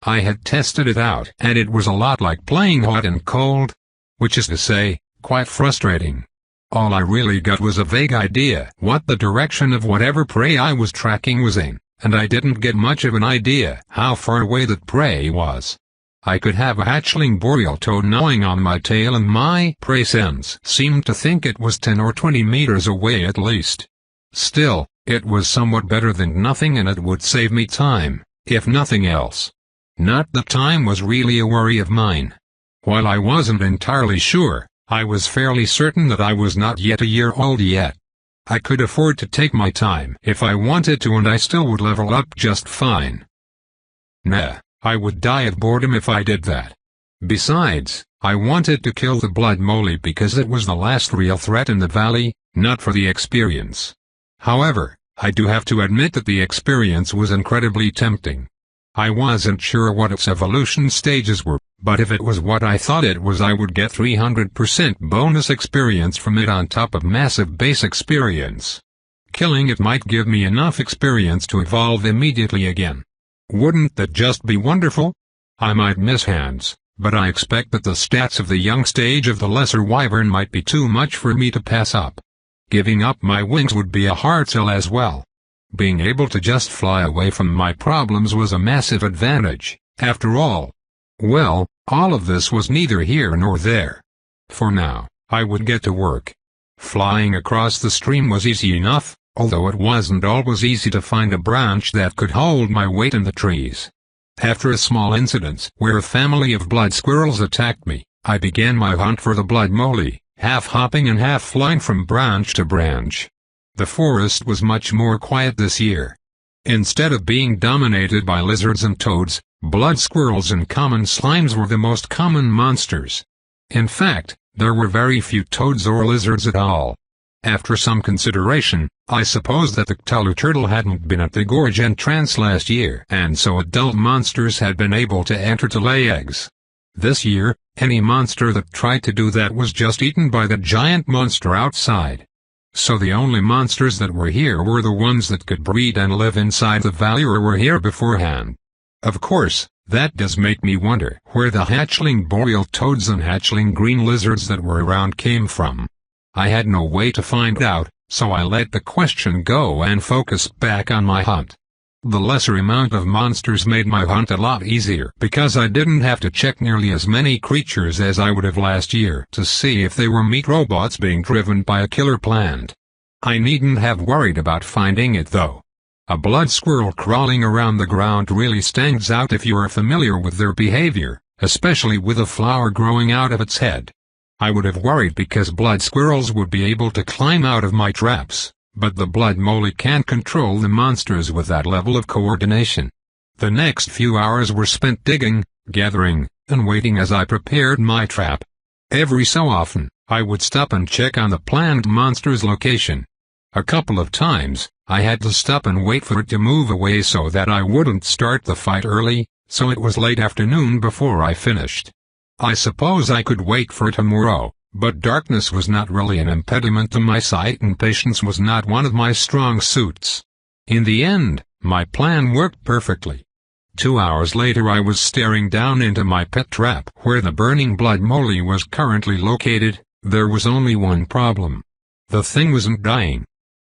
I had tested it out and it was a lot like playing hot and cold, which is to say, quite frustrating. All I really got was a vague idea what the direction of whatever prey I was tracking was in, and I didn't get much of an idea how far away that prey was. I could have a hatchling boreal toad gnawing on my tail, and my prey sense seemed to think it was 10 or 20 meters away at least. Still, it was somewhat better than nothing, and it would save me time, if nothing else. Not that time was really a worry of mine. While I wasn't entirely sure, I was fairly certain that I was not yet a year old yet. I could afford to take my time if I wanted to, and I still would level up just fine. Nah, I would die of boredom if I did that. Besides, I wanted to kill the blood moly because it was the last real threat in the valley, not for the experience. However, I do have to admit that the experience was incredibly tempting. I wasn't sure what its evolution stages were, but if it was what I thought it was, I would get 300% bonus experience from it on top of massive base experience. Killing it might give me enough experience to evolve immediately again. Wouldn't that just be wonderful? I might miss hands, but I expect that the stats of the young stage of the lesser wyvern might be too much for me to pass up. Giving up my wings would be a hard sell as well. Being able to just fly away from my problems was a massive advantage, after all. Well, all of this was neither here nor there. For now, I would get to work. Flying across the stream was easy enough, although it wasn't always easy to find a branch that could hold my weight in the trees. After a small incident where a family of blood squirrels attacked me, I began my hunt for the blood moly, half hopping and half flying from branch to branch. The forest was much more quiet this year. Instead of being dominated by lizards and toads, blood squirrels and common slimes were the most common monsters. In fact, there were very few toads or lizards at all. After some consideration, I supposed that the Cthulhu turtle hadn't been at the gorge entrance last year, and so adult monsters had been able to enter to lay eggs. This year, any monster that tried to do that was just eaten by the giant monster outside. So the only monsters that were here were the ones that could breed and live inside the valley or were here beforehand. Of course, that does make me wonder where the hatchling boreal toads and hatchling green lizards that were around came from. I had no way to find out, so I let the question go and focused back on my hunt. The lesser amount of monsters made my hunt a lot easier because I didn't have to check nearly as many creatures as I would have last year to see if they were meat robots being driven by a killer plant. I needn't have worried about finding it though. A blood squirrel crawling around the ground really stands out if you are familiar with their behavior, especially with a flower growing out of its head. I would have worried because blood squirrels would be able to climb out of my traps. But the blood moly can't control the monsters with that level of coordination. The next few hours were spent digging, gathering, and waiting as I prepared my trap. Every so often, I would stop and check on the planned monster's location. A couple of times, I had to stop and wait for it to move away so that I wouldn't start the fight early, so it was late afternoon before I finished. I suppose I could wait for tomorrow. But darkness was not really an impediment to my sight, and patience was not one of my strong suits. In the end, my plan worked perfectly. 2 hours later I was staring down into my pet trap where the burning blood moly was currently located. There was only one problem. The thing wasn't dying.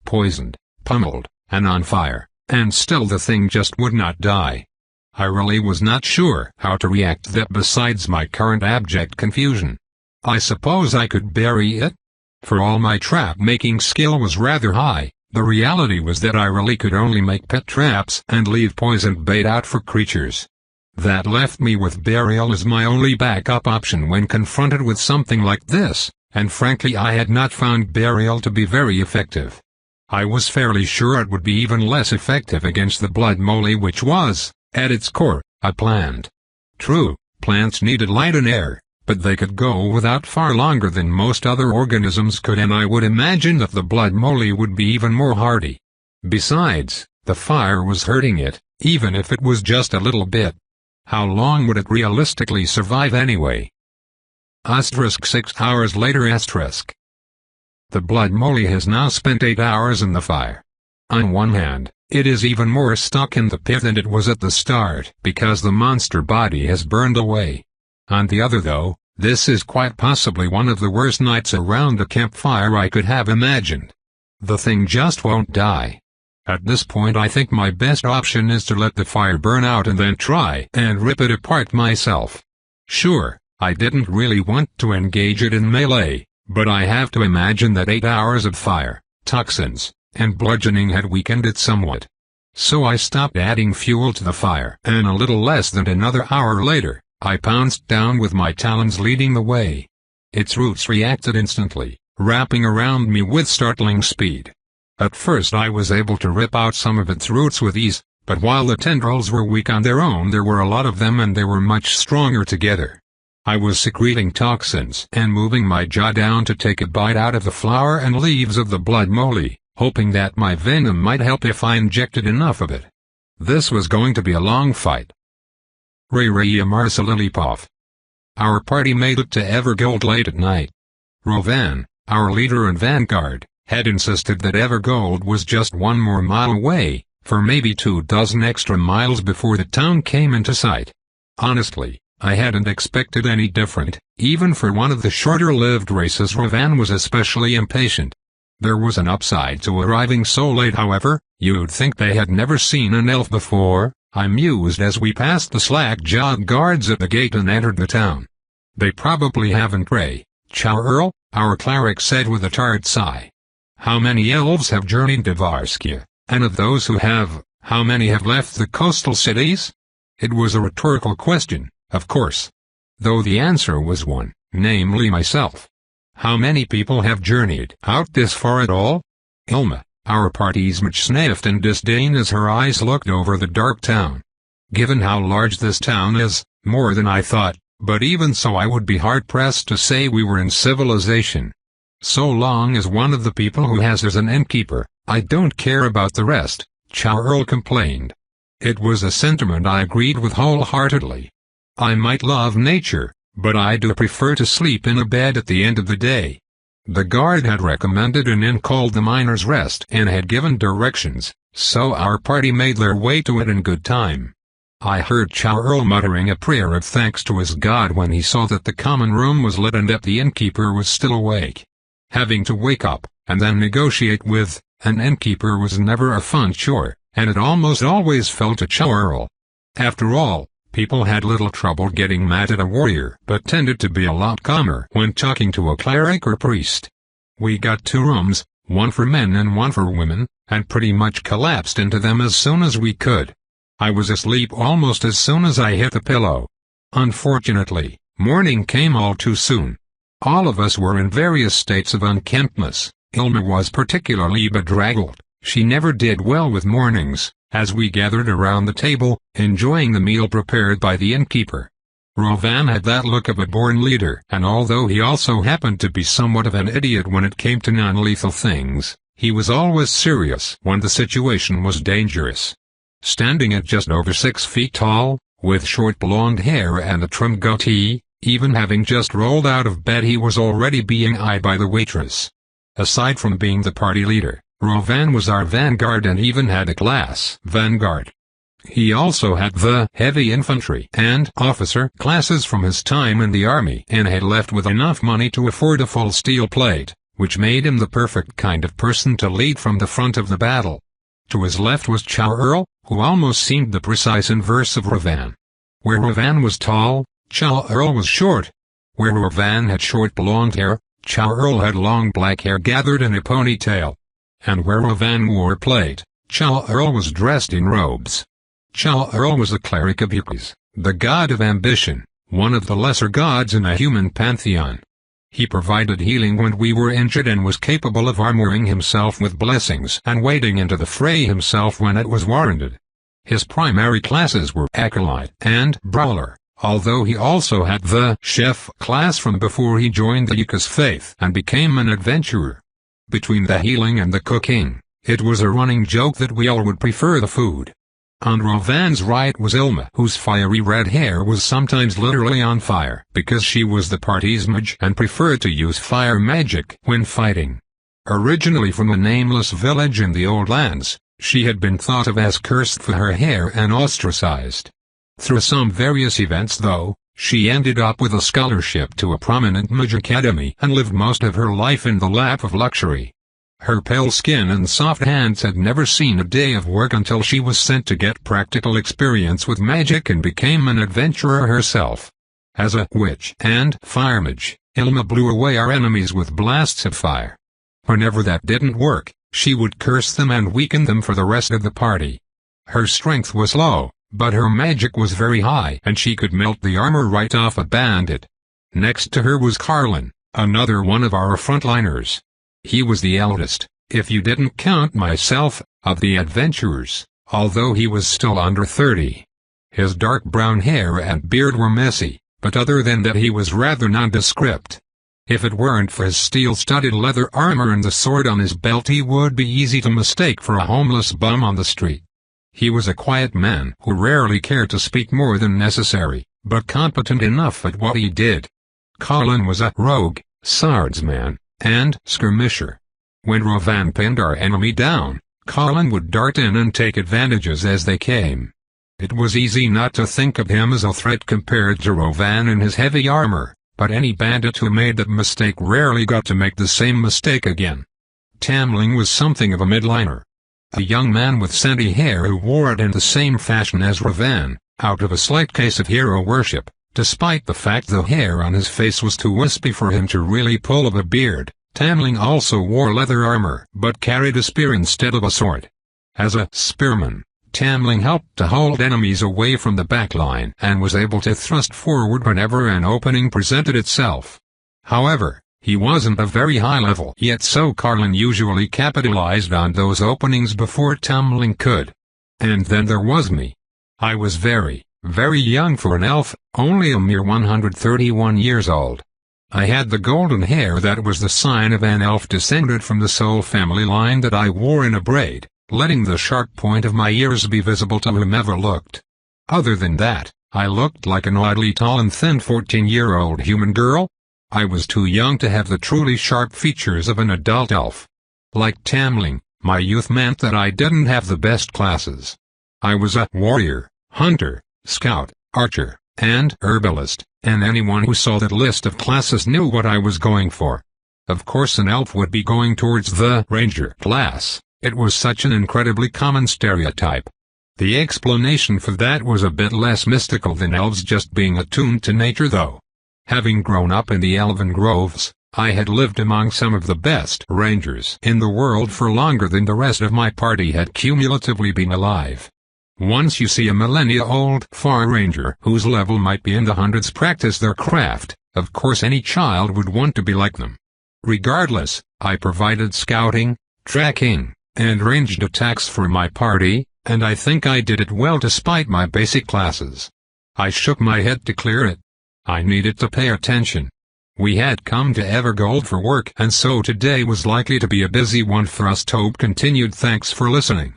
Poisoned, pummeled, and on fire, and still the thing just would not die. I really was not sure how to react to that besides my current abject confusion. I suppose I could bury it? For all my trap-making skill was rather high, the reality was that I really could only make pet traps and leave poisoned bait out for creatures. That left me with burial as my only backup option when confronted with something like this, and frankly I had not found burial to be very effective. I was fairly sure it would be even less effective against the blood moly, which was, at its core, a plant. True, plants needed light and air, but they could go without far longer than most other organisms could, and I would imagine that the blood moly would be even more hardy. Besides, the fire was hurting it, even if it was just a little bit. How long would it realistically survive anyway? * 6 hours later. The blood moly has now spent 8 hours in the fire. On one hand, it is even more stuck in the pit than it was at the start because the monster body has burned away. On the other though, This is quite possibly one of the worst nights around a campfire I could have imagined. The thing just won't die. At this point I think my best option is to let the fire burn out and then try and rip it apart myself. Sure, I didn't really want to engage it in melee, but I have to imagine that 8 hours of fire, toxins, and bludgeoning had weakened it somewhat. So I stopped adding fuel to the fire, and a little less than another hour later, I pounced down with my talons leading the way. Its roots reacted instantly, wrapping around me with startling speed. At first I was able to rip out some of its roots with ease, but while the tendrils were weak on their own there were a lot of them and they were much stronger together. I was secreting toxins and moving my jaw down to take a bite out of the flower and leaves of the blood moly, hoping that my venom might help if I injected enough of it. This was going to be a long fight. Marsalilipov. Our party made it to Evergold late at night. Rovan, our leader and vanguard, had insisted that Evergold was just 1 more mile away, for maybe 24 extra miles before the town came into sight. Honestly, I hadn't expected any different, even for one of the shorter-lived races. Rovan was especially impatient. There was an upside to arriving so late, however. You'd think they had never seen an elf before, I mused as we passed the slack-jawed guards at the gate and entered the town. They probably haven't. Chow Earl, our cleric said with a tired sigh. How many elves have journeyed to Varskia, and of those who have, how many have left the coastal cities? It was a rhetorical question, of course. Though the answer was one, namely myself. How many people have journeyed out this far at all? Ilma, our party's mage, sniffed in disdain as her eyes looked over the dark town. Given how large this town is, more than I thought, but even so I would be hard-pressed to say we were in civilization. So long as one of the people who has as an innkeeper, I don't care about the rest, Chow Earl complained. It was a sentiment I agreed with wholeheartedly. I might love nature, but I do prefer to sleep in a bed at the end of the day. The guard had recommended an inn called the Miner's Rest and had given directions, so our party made their way to it in good time. I heard Chow Earl muttering a prayer of thanks to his god when he saw that the common room was lit and that the innkeeper was still awake. Having to wake up, and then negotiate with, an innkeeper was never a fun chore, and it almost always fell to Chow Earl. After all, people had little trouble getting mad at a warrior but tended to be a lot calmer when talking to a cleric or priest. We got 2 rooms, one for men and one for women, and pretty much collapsed into them as soon as we could. I was asleep almost as soon as I hit the pillow. Unfortunately, morning came all too soon. All of us were in various states of unkemptness. Ilma was particularly bedraggled. She never did well with mornings, as we gathered around the table, enjoying the meal prepared by the innkeeper. Rovan had that look of a born leader, and although he also happened to be somewhat of an idiot when it came to non-lethal things, he was always serious when the situation was dangerous. Standing at just over 6 feet tall, with short blonde hair and a trimmed goatee, even having just rolled out of bed, he was already being eyed by the waitress. Aside from being the party leader, Rovan was our vanguard and even had a class vanguard. He also had the heavy infantry and officer classes from his time in the army and had left with enough money to afford a full steel plate, which made him the perfect kind of person to lead from the front of the battle. To his left was Chow Earl, who almost seemed the precise inverse of Rovan. Where Rovan was tall, Chow Earl was short. Where Rovan had short blonde hair, Chow Earl had long black hair gathered in a ponytail. And where Rovan wore plate, Chow Earl was dressed in robes. Chow Earl was a cleric of Yukis, the god of ambition, one of the lesser gods in a human pantheon. He provided healing when we were injured and was capable of armoring himself with blessings and wading into the fray himself when it was warranted. His primary classes were Acolyte and Brawler, although he also had the Chef class from before he joined the Yukis faith and became an adventurer. Between the healing and the cooking, it was a running joke that we all would prefer the food. On Rovan's right was Ilma, whose fiery red hair was sometimes literally on fire because she was the party's mage and preferred to use fire magic when fighting. Originally from a nameless village in the old lands, she had been thought of as cursed for her hair and ostracized. Through some various events though, She ended up with a scholarship to a prominent Maj academy and lived most of her life in the lap of luxury. Her pale skin and soft hands had never seen a day of work until she was sent to get practical experience with magic and became an adventurer herself. As a witch and fire mage, Ilma blew away our enemies with blasts of fire. Whenever that didn't work, she would curse them and weaken them for the rest of the party. Her strength was low, but her magic was very high and she could melt the armor right off a bandit. Next to her was Carlin, another one of our frontliners. He was the eldest, if you didn't count myself, of the adventurers, although he was still under 30. His dark brown hair and beard were messy, but other than that he was rather nondescript. If it weren't for his steel-studded leather armor and the sword on his belt, he would be easy to mistake for a homeless bum on the street. He was a quiet man who rarely cared to speak more than necessary, but competent enough at what he did. Colin was a rogue, swordsman, and skirmisher. When Rovan pinned our enemy down, Colin would dart in and take advantages as they came. It was easy not to think of him as a threat compared to Rovan in his heavy armor, but any bandit who made that mistake rarely got to make the same mistake again. Tamling was something of a midliner. A young man with sandy hair who wore it in the same fashion as Rovan, out of a slight case of hero worship. Despite the fact the hair on his face was too wispy for him to really pull off a beard, Tamling also wore leather armor but carried a spear instead of a sword. As a spearman, Tamling helped to hold enemies away from the back line and was able to thrust forward whenever an opening presented itself. However, he wasn't a very high level yet, so Carlin usually capitalized on those openings before Tamling could. And then there was me. I was very young for an elf, only a mere 131 years old. I had the golden hair that was the sign of an elf descended from the Soul family line that I wore in a braid, letting the sharp point of my ears be visible to whomever looked. Other than that, I looked like an oddly tall and thin 14-year-old human girl. I was too young to have the truly sharp features of an adult elf. Like Tamling, my youth meant that I didn't have the best classes. I was a warrior, hunter, scout, archer, and herbalist, and anyone who saw that list of classes knew what I was going for. Of course an elf would be going towards the ranger class. It was such an incredibly common stereotype. The explanation for that was a bit less mystical than elves just being attuned to nature though. Having grown up in the elven groves, I had lived among some of the best rangers in the world for longer than the rest of my party had cumulatively been alive. Once you see a millennia-old far ranger whose level might be in the hundreds practice their craft, of course any child would want to be like them. Regardless, I provided scouting, tracking, and ranged attacks for my party, and I think I did it well despite my basic classes. I shook my head to clear it. I needed to pay attention. We had come to Evergold for work, and so today was likely to be a busy one for us. Tobe continued. Thanks for listening.